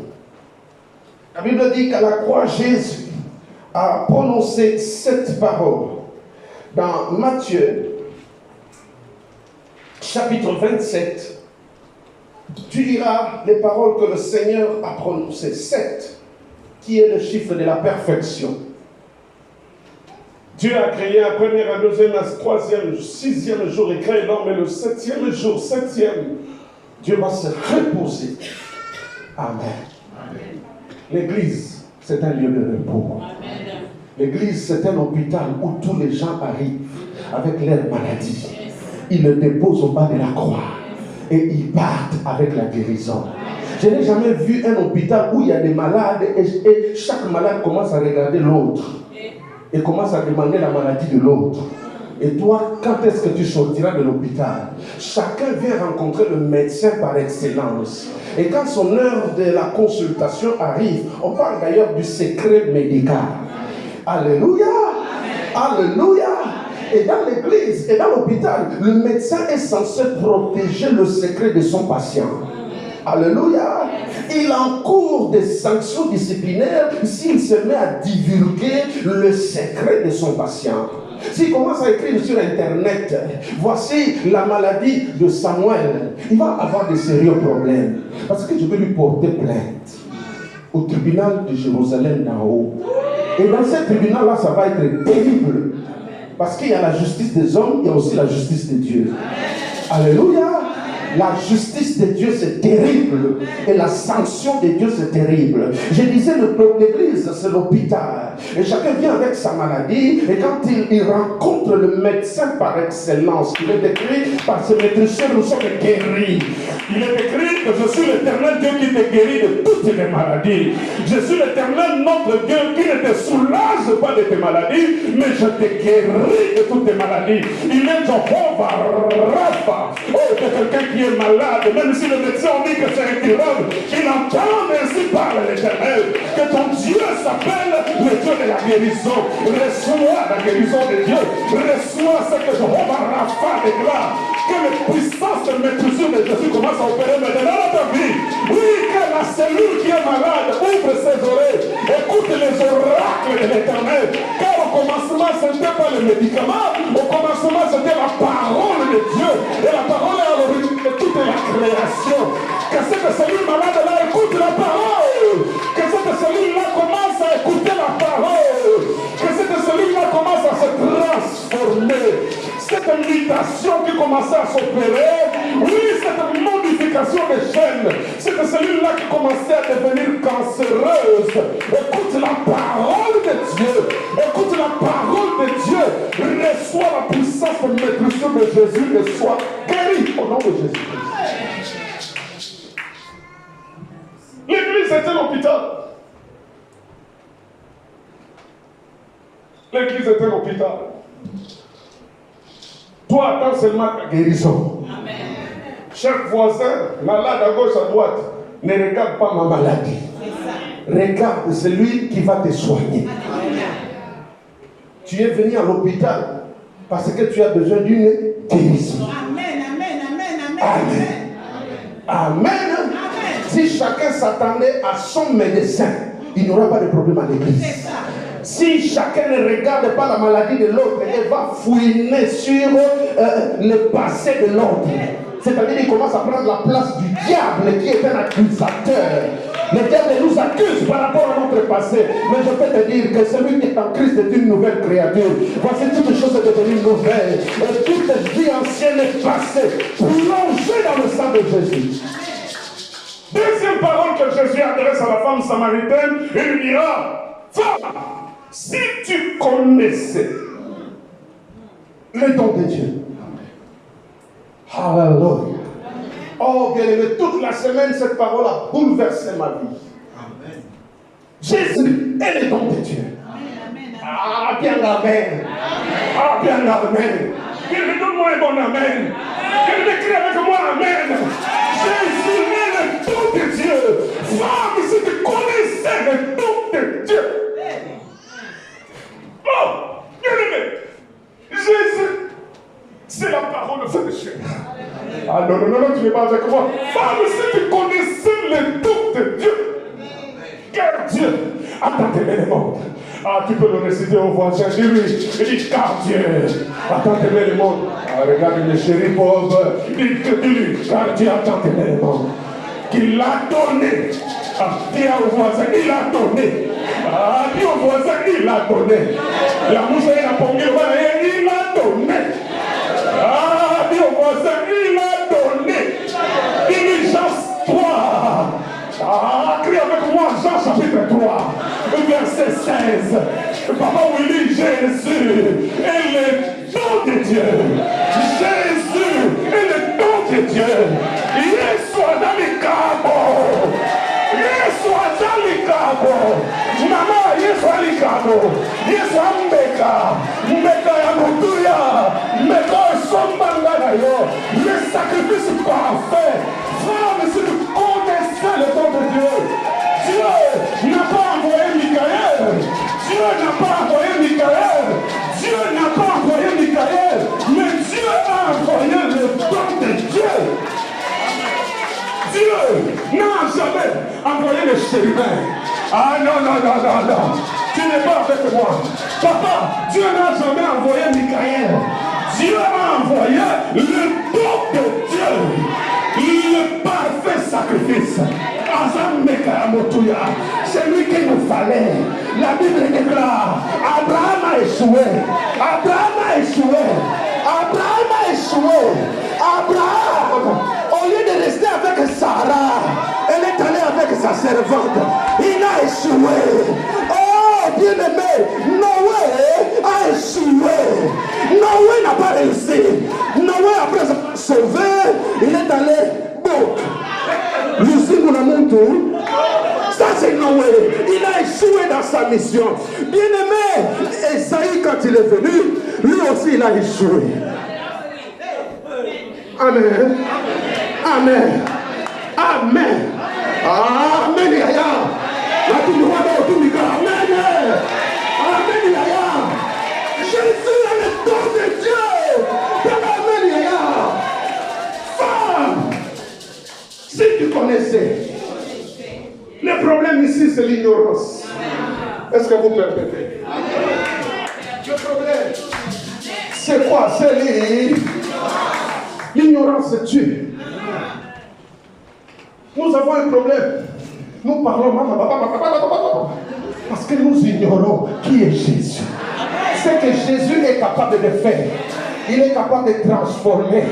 A: la Bible dit qu'à la croix, Jésus a prononcé cette parole. Dans Matthieu, chapitre 27, tu liras les paroles que le Seigneur a prononcées. 7, qui est le chiffre de la perfection. Dieu a créé un premier, un deuxième, un troisième, 6e jour, il crée l'homme, et le 7e jour, 7e, Dieu va se reposer. Amen. Amen. L'église, c'est un lieu de repos. Amen. L'église, c'est un hôpital où tous les gens arrivent avec leur maladie. Ils le déposent au bas de la croix et ils partent avec la guérison. Je n'ai jamais vu un hôpital où il y a des malades et chaque malade commence à regarder l'autre et commence à demander la maladie de l'autre. Et toi, quand est-ce que tu sortiras de l'hôpital? Chacun vient rencontrer le médecin par excellence. Et quand son heure de la consultation arrive, on parle d'ailleurs du secret médical. Alléluia! Alléluia! Et dans l'église et dans l'hôpital, le médecin est censé protéger le secret de son patient. Alléluia. Il encourt des sanctions disciplinaires s'il se met à divulguer le secret de son patient. S'il commence à écrire sur Internet, voici la maladie de Samuel, il va avoir de sérieux problèmes. Parce que je vais lui porter plainte au tribunal de Jérusalem d'en haut. Et dans ce tribunal-là, ça va être terrible. Parce qu'il y a la justice des hommes, il y a aussi la justice de Dieu. Alléluia. La justice de Dieu, c'est terrible. Et la sanction de Dieu, c'est terrible. Je disais, l'église, c'est l'hôpital. Et chacun vient avec sa maladie. Et quand il rencontre le médecin par excellence, il est écrit par ce médecin, nous sommes guéris. Il est écrit que je suis l'Éternel Dieu qui te guérit de toutes les maladies. Je suis l'Éternel notre Dieu qui ne te soulage pas de tes maladies, mais je te guéris de toutes tes maladies. Il est Jehovah Rapha. Oh, c'est quelqu'un qui est malade, même si le médecin dit que c'est incurable, il entend ainsi parle l'Éternel, que ton Dieu s'appelle le Dieu de la guérison. Reçois la guérison de Dieu, reçois ce que Jehovah Rapha déclare, que la puissance de maîtrise de Jésus commence à opérer maintenant dans ta vie. Oui, que la cellule qui est malade ouvre ses oreilles, écoute les oracles de l'Éternel, car au commencement ce n'était pas le médicament, au commencement c'était la parole de Dieu, et la parole est à l'origine de toute la création. Que cette cellule malade-là écoute la parole, que cette cellule-là commence à écouter la parole, que cette cellule-là commence à se transformer. Cette mutation qui commençait à s'opérer, oui, cette modification des gènes, cette cellule-là qui commençait à devenir cancéreuse, écoute la parole de Dieu, écoute la parole de Dieu, reçois la puissance de maîtrise de Jésus et sois guéri au nom de Jésus. L'église est un hôpital. L'église est un hôpital. Toi, attends seulement ta guérison. Amen. Chaque voisin, malade à gauche, à droite, ne regarde pas ma maladie.
B: regarde celui qui va te soigner. Tu es venu à l'hôpital parce que tu as besoin d'une guérison.
C: Amen, amen, amen,
B: Amen. Amen. Si chacun s'attendait à son médecin, il n'y aura pas de problème à l'église. Si chacun ne regarde pas la maladie de l'autre et va fouiner sur le passé de l'autre, c'est-à-dire qu'il commence à prendre la place du diable qui est un accusateur. Le diable nous accuse par rapport à notre passé. Mais je peux te dire que celui qui est en Christ est une nouvelle créature. Voici toutes les choses sont devenues nouvelles. Et toute vie ancienne est passée, plongée dans le sang de Jésus.
A: Deuxième parole que Jésus adresse à la femme samaritaine, il lui dira, femme, si tu connaissais
B: le don de Dieu. Alléluia. Oh bien-aimé, toute la semaine, cette parole a bouleversé ma vie. Amen. Jésus est le don de Dieu.
C: amen.
B: Ah, bien amen. Ah, bien amen.
A: Donne-moi un bon amen. Il m'écrit avec moi amen. Jésus est le don de Dieu. Femme, si tu connaissais le don de Dieu. Oh, bien-aimé, Jésus, c'est la parole de Dieu. Ah non, tu n'es pas avec moi. Femme, si tu connaissais le don de Dieu, car Dieu a tant aimé le monde. Ah, tu peux le réciter au voisin, dis-lui, il dit, car Dieu a tant aimé le monde. Ah, regarde mes chéris pauvres, dis-lui, car Dieu a tant aimé le monde. Qu'il l'a donné. Ah, dis au voisin, il a donné. Ah, dis au voisin, il a donné. La mouche, elle a pondu, il a donné. Ah, dis au voisin, il a donné. Diligence 3. Ah, crie avec moi, Jean chapitre 3, verset 16. Papa Willy, Jésus est le don de Dieu. Jésus est le don de Dieu. Yesu adali kabo. Yesu adali kabo. Mama, Yesu adali kabo. Yesu ambeka. Mbeka ya mutuya. Mbeka sombanga na yo. Le sacrifice parfait. Frère, si tu connaissais le don de Dieu, Dieu n'a pas envoyé Michael. Dieu n'a pas envoyé Michael. Dieu n'a pas envoyé Michael. Mais Dieu a envoyé le don de Dieu. Dieu n'a jamais envoyé le chérubin. Ah non. Tu n'es pas avec moi. Papa, Dieu n'a jamais envoyé Michael. Dieu a envoyé le don de Dieu. Le parfait sacrifice. C'est lui qu'il nous fallait. La Bible déclare, Abraham a échoué. Abraham, au lieu de rester avec Sarah, elle est allée avec sa servante. Il a échoué. Oh, bien-aimé, Noé a échoué. Noé n'a pas réussi. Noé, après s'être sauvé, il est allé book. Ça c'est Noé. Il a échoué dans sa mission. Bien-aimé, Esaïe, quand il est venu, lui aussi il a échoué. Amen. Amen. Amen. Amen. Yaya. Amen. Yaya. Jésus est le don de Dieu. Amen. Yaya. Femme, si tu connaissais, le problème ici c'est l'ignorance. Est-ce que vous permettez? Le problème, c'est quoi? C'est l'ignorance de Dieu. Nous avons un problème. Nous parlons parce que nous ignorons qui est Jésus. Ce que Jésus est capable de faire. Il est capable de transformer,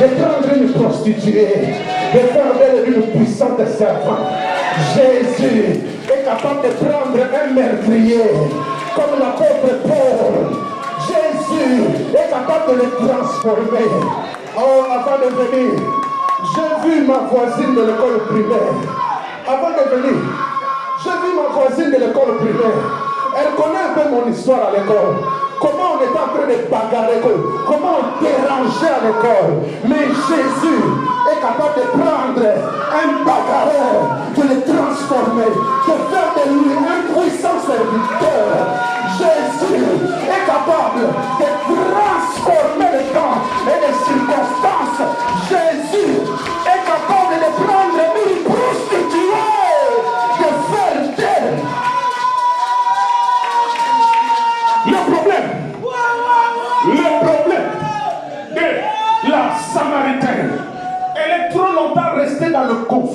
A: de prendre une prostituée, de faire d'elle une puissante servante. Jésus est capable de prendre un meurtrier comme l'apôtre Paul. Jésus est capable de le transformer. Oh, avant de venir, j'ai vu ma voisine de l'école primaire. Avant de venir, j'ai vu ma voisine de l'école primaire. Elle connaît un peu mon histoire à l'école. Comment on était en train de bagarrer, comment on dérangeait à l'école. Mais Jésus est capable de prendre un bagarreur, de le transformer, de faire de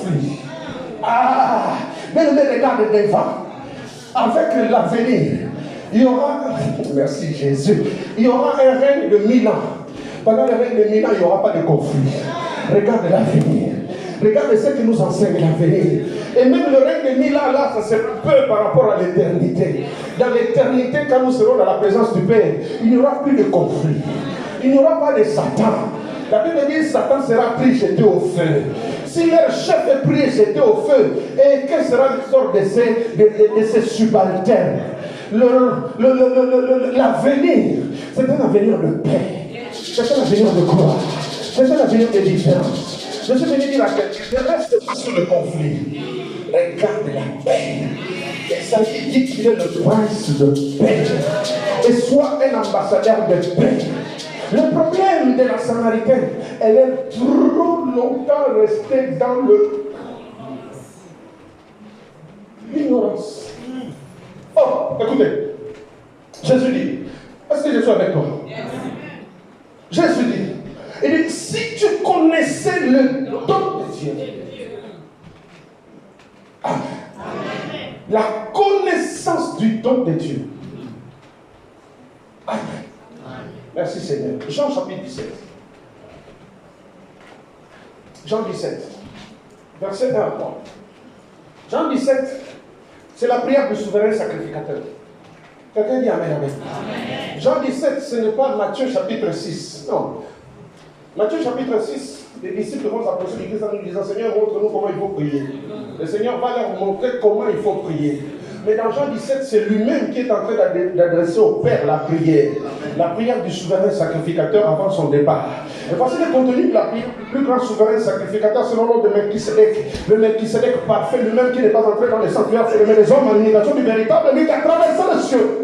B: conflit. Ah, mais regarde devant. Avec l'avenir, il y aura, merci Jésus, il y aura un règne de 1000 ans. Pendant le règne de 1000 ans, il n'y aura pas de conflit. Regarde l'avenir. Regarde ce que nous enseigne l'avenir. Et même le règne de 1000 ans, là, ça c'est peu par rapport à l'éternité. Dans l'éternité, quand nous serons dans la présence du Père, il n'y aura plus de conflit. Il n'y aura pas de Satan. La Bible dit que Satan sera pris jeté au feu. Si leur chef est pris jeté au feu, et quel sera le sort de ces subalternes? L'avenir, c'est un avenir de paix. C'est un avenir de gloire. C'est un avenir de différence. Je suis venu dire à quelqu'un, ne reste pas sur le conflit. Regarde la paix. Et ça dit qu'il est le prince de paix. Et sois un ambassadeur de paix. Le problème de la Samaritaine, elle est trop longtemps restée dans l'ignorance. Oh, écoutez, Jésus dit, est-ce que je suis avec toi? Jésus dit, il dit, si tu connaissais le don de Dieu, Amen. La connaissance du don de Dieu. Amen. Merci Seigneur. Jean chapitre 17. Jean 17. Verset 1 à 3. Jean 17, c'est la prière du souverain sacrificateur. Quelqu'un dit Amen, Amen. Amen. Jean 17, ce n'est pas Matthieu chapitre 6. Non. Matthieu chapitre 6, les disciples vont s'approcher de l'Église en nous disant, Seigneur, montre-nous comment il faut prier. Le Seigneur va leur montrer comment il faut prier. Mais dans Jean 17, c'est lui-même qui est en train d'adresser au Père la prière du souverain sacrificateur avant son départ. Et voici le contenu de la prière du plus grand souverain sacrificateur selon l'ordre de Melchisédek. Le Melchisédek parfait, lui-même qui n'est pas entré dans les sanctuaires célèbres des hommes en imitation du véritable, mais qui a traversé le cieux.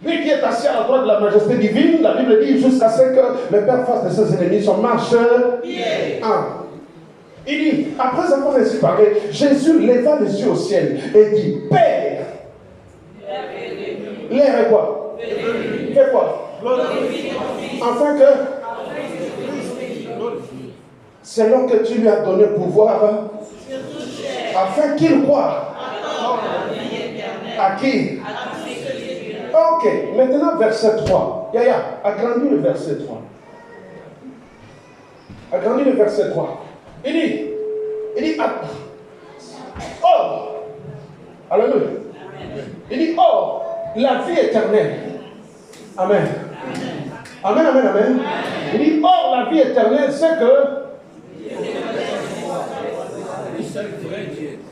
B: Lui qui est assis à la droite de la majesté divine, la Bible dit jusqu'à ce que le Père fasse de ses ennemis son marche. Il dit, après avoir ainsi parlé, Jésus leva les yeux au ciel et dit, Père, l'air est quoi? Fais quoi? Afin que, selon que tu lui as donné pouvoir, afin qu'il croie. À qui? Ok, maintenant verset 3. Yaya, agrandis le verset 3. Agrandis le verset 3. Il dit, or, alléluia. Il dit, or, la vie éternelle. Amen. Amen, amen, amen. Il dit, or, la vie éternelle, c'est que.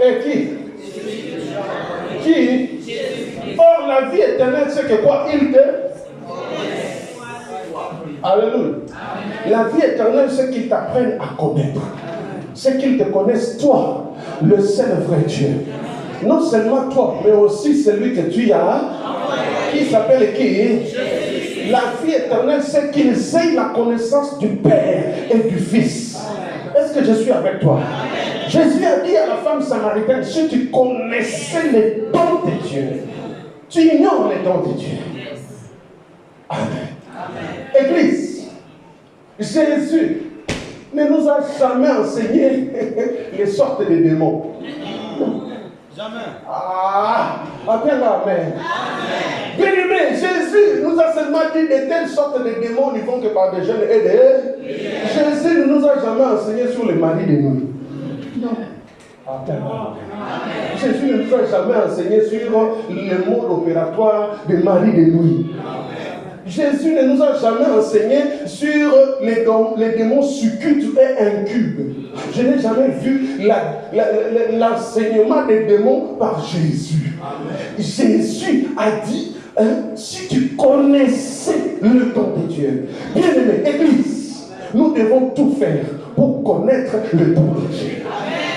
B: Et qui? Or, la vie éternelle, c'est que quoi? Il te. Alléluia. La vie éternelle, c'est qu'ils t'apprennent à connaître. C'est qu'ils te connaissent, toi, le seul vrai Dieu. Non seulement toi, mais aussi celui que tu as, qui s'appelle qui? La vie éternelle, c'est qu'ils aient la connaissance du Père et du Fils. Est-ce que je suis avec toi? Jésus a dit à la femme samaritaine, si tu connaissais les dons de Dieu, tu ignores les dons de Dieu. Amen. Église, Jésus ne nous a jamais enseigné les sortes de démons.
D: Jamais.
B: Ah, appelle Amen. Bien aimé, Jésus nous a seulement dit de telles sortes de démons ne vont que par des jeunes et des. Jésus ne nous a jamais enseigné sur les maris de nuit. Non. Appelle Amen. Jésus ne nous a jamais enseigné sur le mode opératoire des maris de nuit. Jésus ne nous a jamais enseigné sur les démons succubes et incubes. Je n'ai jamais vu l'enseignement des démons par Jésus. Jésus a dit, si tu connaissais le don de Dieu. Bien aimé, Église, nous devons tout faire pour connaître le don de Dieu.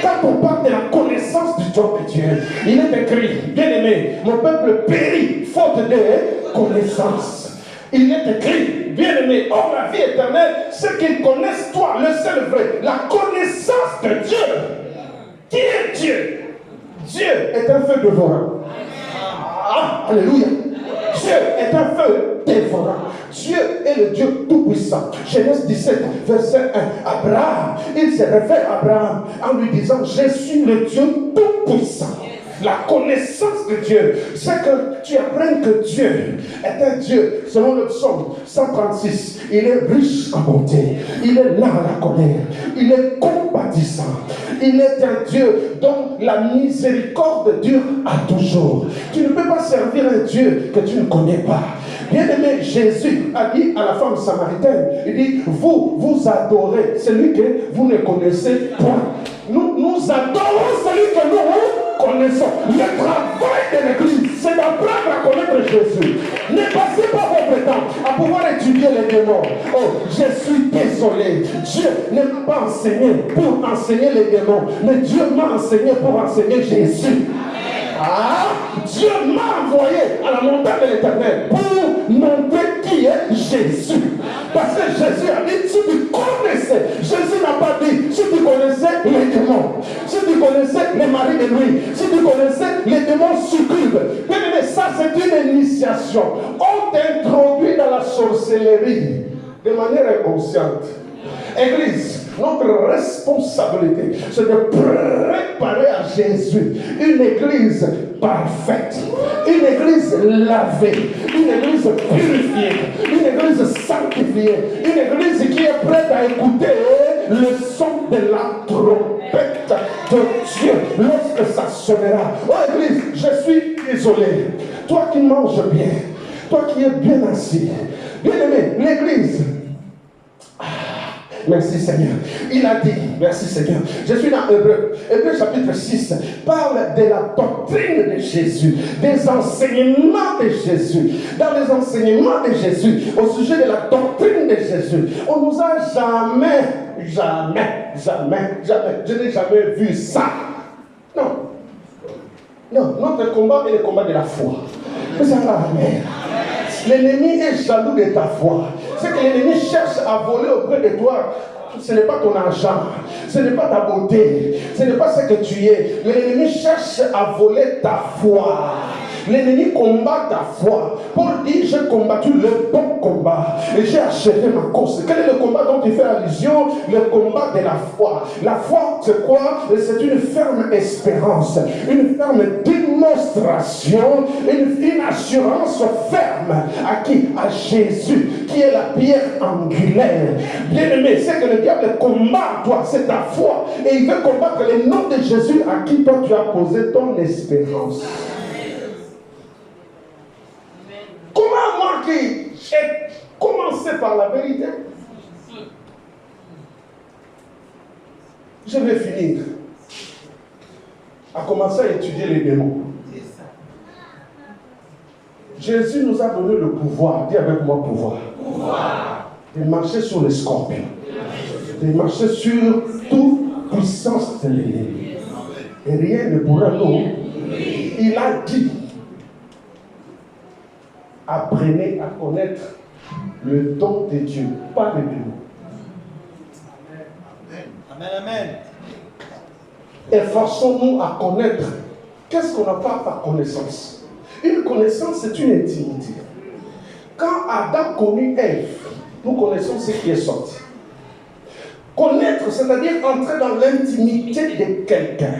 B: Quand on parle de la connaissance du don de Dieu, il est écrit, bien aimé, mon peuple périt faute de connaissance. Il est écrit, bien aimé, or la vie éternelle, c'est qu'ils connaissent toi, le seul vrai, la connaissance de Dieu. Qui est Dieu? Dieu est un feu dévorant. Ah, alléluia. Dieu est un feu dévorant. Dieu est le Dieu tout-puissant. Genèse 17, verset 1. Abraham, il se réfère à Abraham en lui disant, je suis le Dieu tout-puissant. La connaissance de Dieu, c'est que tu apprennes que Dieu est un Dieu, selon le psaume 136, il est riche en bonté, il est lent à la colère, il est compatissant, il est un Dieu dont la miséricorde dure à toujours. Tu ne peux pas servir un Dieu que tu ne connais pas. Bien-aimé, Jésus a dit à la femme samaritaine, il dit, vous adorez celui que vous ne connaissez point. Nous adorons celui que nous connaissons. Le travail de l'Église, c'est d'apprendre à connaître Jésus. Ne passez pas votre temps à pouvoir étudier les démons. Oh, je suis désolé. Dieu ne m'a pas enseigné pour enseigner les démons, mais Dieu m'a enseigné pour enseigner Jésus. Ah, Dieu m'a envoyé à la montagne de l'Éternel pour montrer qui est Jésus. Parce que Jésus a dit, si tu connaissais, Jésus n'a pas dit, si tu connaissais les démons, si tu connaissais les maris de nuit, si tu connaissais les démons succubes. Mais ça c'est une initiation. On t'introduit dans la sorcellerie de manière inconsciente. Église, notre responsabilité, c'est de préparer à Jésus une église parfaite, une église lavée, une église purifiée, une église sanctifiée, une église qui est prête à écouter le son de la trompette de Dieu lorsque ça sonnera. Oh église, je suis désolé. Toi qui manges bien, toi qui es bien assis, bien aimé, l'église. Merci Seigneur. Il a dit, merci Seigneur. Je suis dans Hébreu. Hébreu chapitre 6 parle de la doctrine de Jésus, des enseignements de Jésus. Dans les enseignements de Jésus, au sujet de la doctrine de Jésus, on nous a jamais, je n'ai jamais vu ça. Non, notre combat est le combat de la foi. Vous avez amen. L'ennemi est jaloux de ta foi. C'est que l'ennemi cherche à voler auprès de toi. Ce n'est pas ton argent, ce n'est pas ta beauté, ce n'est pas ce que tu es. L'ennemi cherche à voler ta foi. L'ennemi combat ta foi. Paul dit, j'ai combattu le bon combat et j'ai achevé ma course. Quel est le combat dont il fait allusion? Le combat de la foi. La foi, c'est quoi? C'est une ferme espérance, une ferme démonstration, une assurance ferme à qui? À Jésus, qui est la pierre angulaire. Bien-aimé, c'est que le diable combat toi, c'est ta foi. Et il veut combattre le nom de Jésus à qui toi tu as posé ton espérance. Comment moi qui j'ai commencé par la vérité, je vais finir à commencer à étudier les démons. Jésus nous a donné le pouvoir, dis avec moi pouvoir, de marcher sur les scorpions, de marcher sur toute puissance de l'ennemi. Et rien ne pourra nous. Il a dit, apprenez à connaître le don de Dieu, pas le démon.
D: Amen, amen.
B: Efforçons-nous à connaître. Qu'est-ce qu'on n'a pas par connaissance? Une connaissance, c'est une intimité. Quand Adam connut Ève, nous connaissons ce qui est sorti. Connaître, c'est-à-dire entrer dans l'intimité de quelqu'un.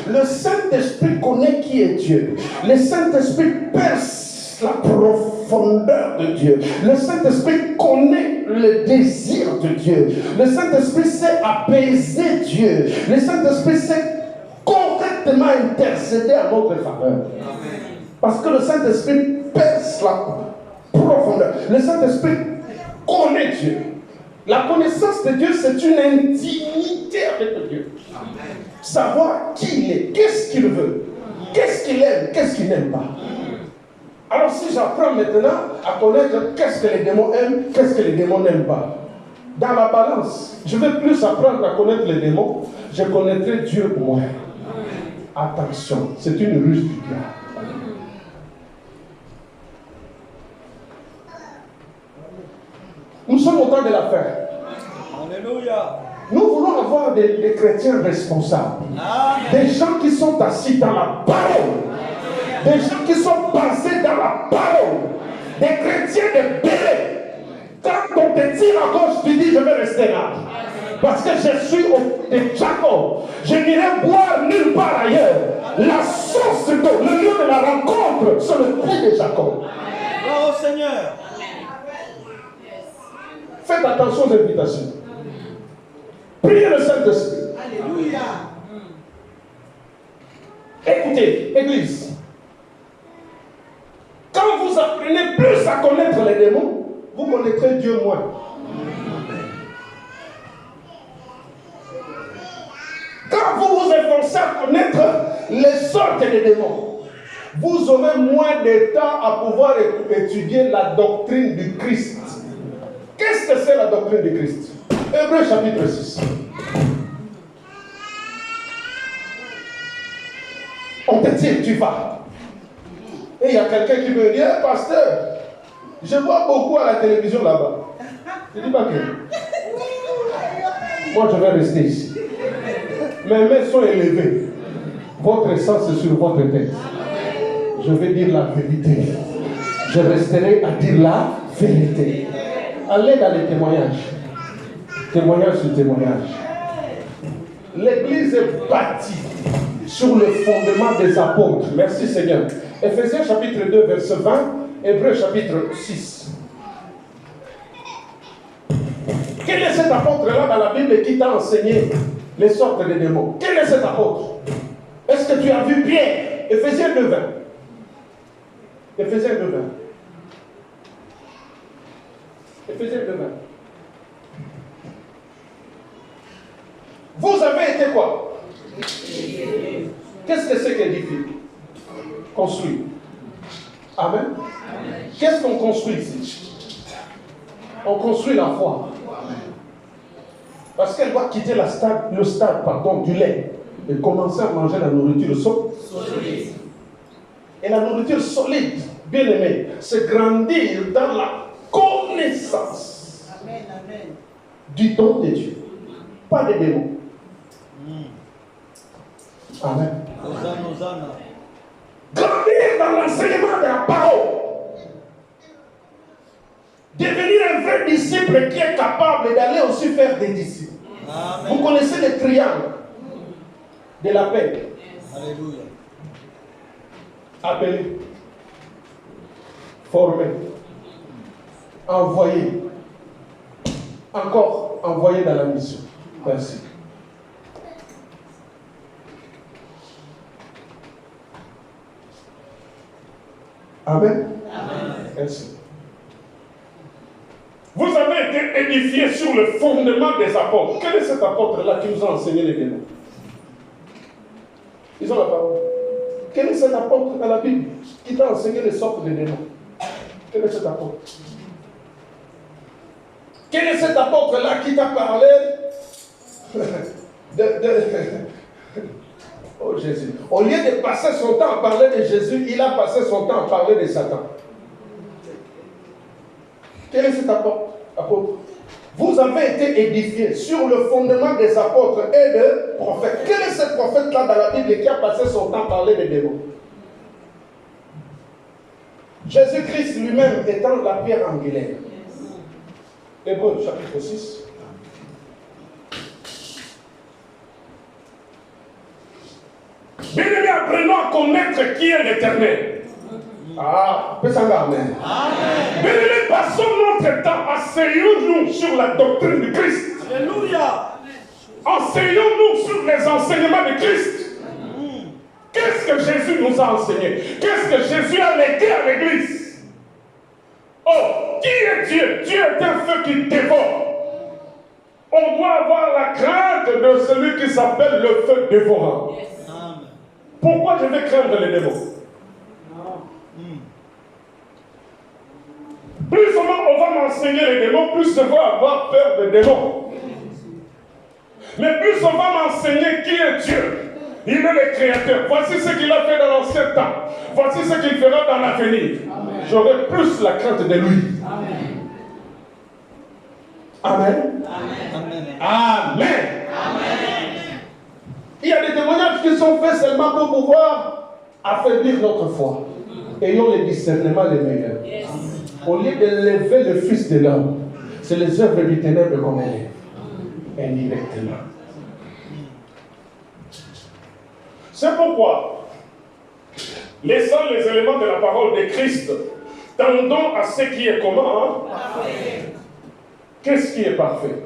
B: Le Saint-Esprit connaît qui est Dieu. Le Saint-Esprit perce la profondeur de Dieu. Le Saint-Esprit connaît le désir de Dieu. Le Saint-Esprit sait apaiser Dieu. Le Saint-Esprit sait correctement intercéder à notre faveur. Parce que le Saint-Esprit perce la profondeur. Le Saint-Esprit connaît Dieu. La connaissance de Dieu, c'est une intimité avec Dieu. Savoir qui il est, qu'est-ce qu'il veut, qu'est-ce qu'il aime, qu'est-ce qu'il n'aime pas. Alors si j'apprends maintenant à connaître qu'est-ce que les démons aiment, qu'est-ce que les démons n'aiment pas, dans la balance, je vais plus apprendre à connaître les démons, je connaîtrai Dieu moins. Attention, c'est une ruse du diable. Nous sommes au temps de la fin.
D: Alléluia.
B: Nous voulons avoir des chrétiens responsables. Amen. Des gens qui sont assis dans la parole. Des gens qui sont basés dans la parole. Des chrétiens de Béret. on te tire à gauche, tu dis je vais rester là. Parce que je suis de Jacob. Je n'irai boire nulle part ailleurs. La source d'eau, le lieu de la rencontre, c'est le puits de Jacob.
D: Bravo Seigneur.
B: Faites attention aux invitations. Priez le Saint-Esprit.
C: Alléluia.
B: Écoutez, Église. Quand vous apprenez plus à connaître les démons, vous connaîtrez Dieu moins. Quand vous vous efforcez à connaître les sortes de démons, vous aurez moins de temps à pouvoir étudier la doctrine du Christ. Qu'est-ce que c'est la doctrine du Christ? Hébreux chapitre 6. On te dit, tu vas. Et il y a quelqu'un qui me dit, hey, pasteur, je vois beaucoup à la télévision là-bas. Je dis pas que. Moi, je vais rester ici. Mes mains sont élevées. Votre sens est sur votre tête. Je vais dire la vérité. Je resterai à dire la vérité. Allez dans les témoignages. Témoignage sur témoignage. L'église est bâtie sur le fondement des apôtres. Merci Seigneur. Ephésiens chapitre 2, verset 20. Hébreux chapitre 6. Quel est cet apôtre-là dans la Bible qui t'a enseigné les sortes de démons? Quel est cet apôtre? Est-ce que tu as vu Pierre? Ephésiens 2, 20. Ephésiens 2, 20. Ephésiens 2, 20. Vous avez été quoi? Qu'est-ce que c'est qu'édifier? Construire. Amen. Qu'est-ce qu'on construit ici? On construit la foi. Parce qu'elle doit quitter le stade du lait et commencer à manger la nourriture solide. Et la nourriture solide, bien aimé, c'est grandir dans la connaissance du don de Dieu. Pas des démons. Amen. Grandir dans l'enseignement de la parole. Devenir un vrai disciple qui est capable d'aller aussi faire des disciples. Amen. Vous connaissez le triangle de la paix.
D: Alléluia.
B: Appelé, formé, envoyé, encore envoyé dans la mission. Merci. Amen. Amen. Merci. Vous avez été édifiés sur le fondement des apôtres. Quel est cet apôtre-là qui nous a enseigné les démons? Ils ont la parole. Quel est cet apôtre dans la Bible qui t'a enseigné les sortes de démons? Quel est cet apôtre? Quel est cet apôtre-là qui t'a parlé Oh Jésus. Au lieu de passer son temps à parler de Jésus, il a passé son temps à parler de Satan. Quel est cet apôtre? Vous avez été édifiés sur le fondement des apôtres et des prophètes. Quel est ce prophète-là dans la Bible qui a passé son temps à parler des démons? Jésus-Christ lui-même étant la pierre angulaire. Hébreux chapitre 6. Bien-aimés, apprenons à connaître qui est l'Éternel. Ah, amen. Bien-aimés, passons notre temps, asseyons-nous sur la doctrine de Christ.
D: Alléluia.
B: Enseignons-nous sur les enseignements de Christ. Qu'est-ce que Jésus nous a enseigné? Qu'est-ce que Jésus a légué à l'Église? Oh, qui est Dieu? Dieu est un feu qui dévore. On doit avoir la crainte de celui qui s'appelle le feu dévorant. Pourquoi je vais craindre les démons? Plus on va m'enseigner les démons, plus je vais avoir peur des démons. Mais plus on va m'enseigner qui est Dieu. Il est le créateur. Voici ce qu'il a fait dans l'ancien temps. Voici ce qu'il fera dans l'avenir. J'aurai plus la crainte de lui. Amen. Amen. Amen. Amen. Il y a des témoignages qui sont faits seulement pour pouvoir affaiblir notre foi. Ayons le discernement les meilleurs. Au lieu de lever le Fils de l'homme, C'est les œuvres du ténèbre qu'on élève. Indirectement.
A: C'est pourquoi, laissant les éléments de la parole de Christ, tendons à ce qui est comment, Qu'est-ce qui est parfait?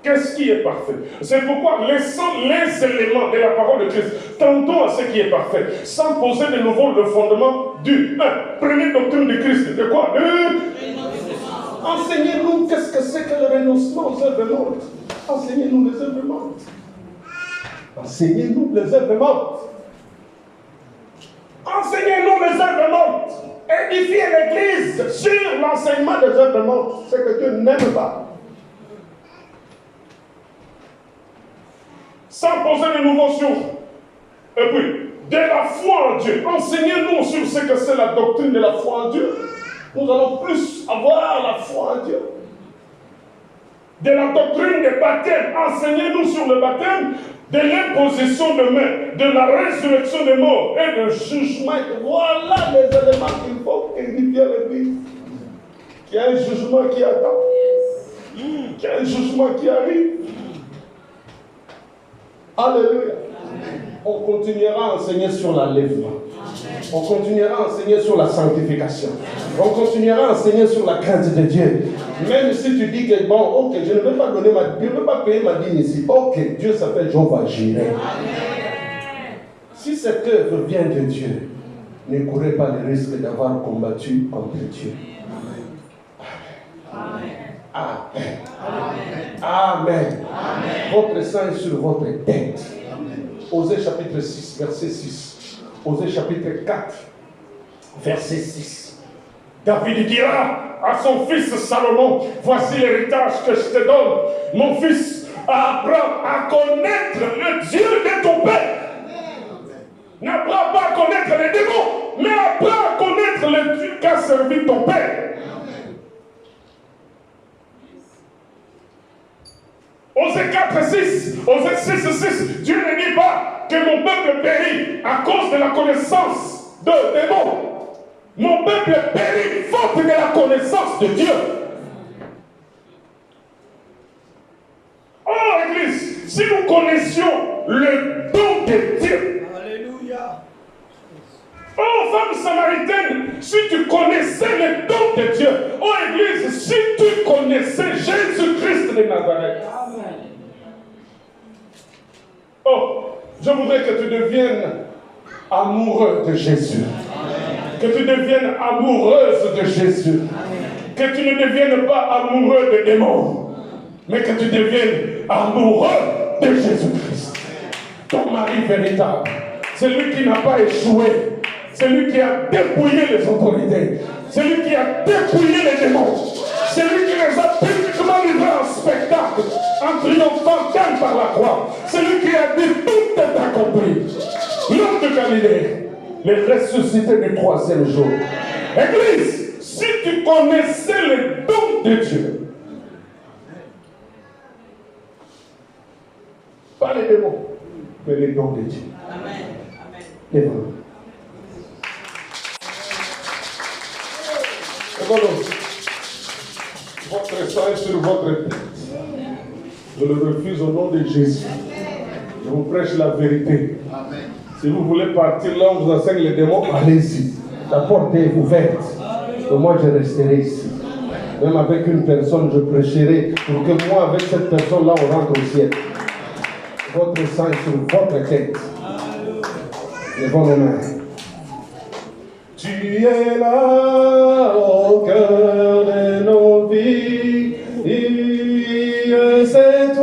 A: Qu'est-ce qui est parfait? C'est pourquoi, laissant les éléments de la parole de Christ, tendons à ce qui est parfait, sans poser de nouveau le fondement du première doctrine de Christ. De quoi? Enseignez-nous qu'est-ce que c'est que le renoncement aux œuvres mortes. Enseignez-nous les œuvres mortes. Enseignez-nous les œuvres mortes. Enseignez-nous les œuvres mortes. Édifiez l'Église sur l'enseignement des œuvres mortes. C'est que Dieu n'aime pas. Sans poser de nouveaux sur. Et puis, de la foi en Dieu. Enseignez-nous sur ce que c'est la doctrine de la foi en Dieu. Nous allons plus avoir la foi en Dieu. De la doctrine des baptêmes. Enseignez-nous sur le baptême, de l'imposition de main, de la résurrection des morts et de jugement. Voilà les éléments qu'il faut édifier l'Église. Qu'il y a un jugement qui attend. Qu'il y a un jugement qui arrive. Alléluia. On continuera à enseigner sur l'enlèvement. On continuera à enseigner sur la sanctification. On continuera à enseigner sur la crainte de Dieu. Même si tu dis que bon, ok, je ne vais pas donner je ne vais pas payer ma dîme ici. Ok, Dieu s'appelle Jehovah Jireh. Si cette œuvre vient de Dieu, ne courez pas le risque d'avoir combattu contre Dieu. Amen. Amen. Amen. Votre sang est sur votre tête. Osée chapitre 6, verset 6. Osée chapitre 4, verset 6. David dira à son fils Salomon, voici l'héritage que je te donne. Mon fils, apprends à connaître le Dieu de ton père. N'apprends pas à connaître les démons, mais apprends à connaître le Dieu qu'a servi ton père. Osée 4, 6, Osée 6, 6, Dieu ne dit pas que mon peuple périt à cause de la connaissance de démons. Mon peuple périt faute de la connaissance de Dieu. Oh Église, si nous connaissions le don de Dieu.
D: Alléluia.
A: Oh femme samaritaine, si tu connaissais le don de Dieu. Oh Église, si tu connaissais Jésus-Christ de Nazareth. Oh, je voudrais que tu deviennes amoureux de Jésus. Que tu deviennes amoureuse de Jésus. Que tu ne deviennes pas amoureux des démons, mais que tu deviennes amoureux de Jésus-Christ. Ton mari véritable. Celui qui n'a pas échoué. Celui qui a dépouillé les autorités. Celui qui a dépouillé les démons. Celui qui les a publiquement livrés en spectacle, en triomphant par la croix. Celui qui a dit tout est accompli. L'homme de Galilée, les ressuscités du troisième jour. Église, si tu connaissais le don de Dieu, pas les démons, mais les dons de Dieu. Amen. Les dons. Votre sang est sur votre tête. Je le refuse au nom de Jésus. Je vous prêche la vérité. Amen. Si vous voulez partir là où vous enseigne les démons, allez-y. La porte est ouverte. Et moi, je resterai ici. Même avec une personne, je prêcherai pour que moi, avec cette personne-là, on rentre au ciel. Votre sang est sur votre tête. Levons nos mains. Tu es là au cœur de nos vies.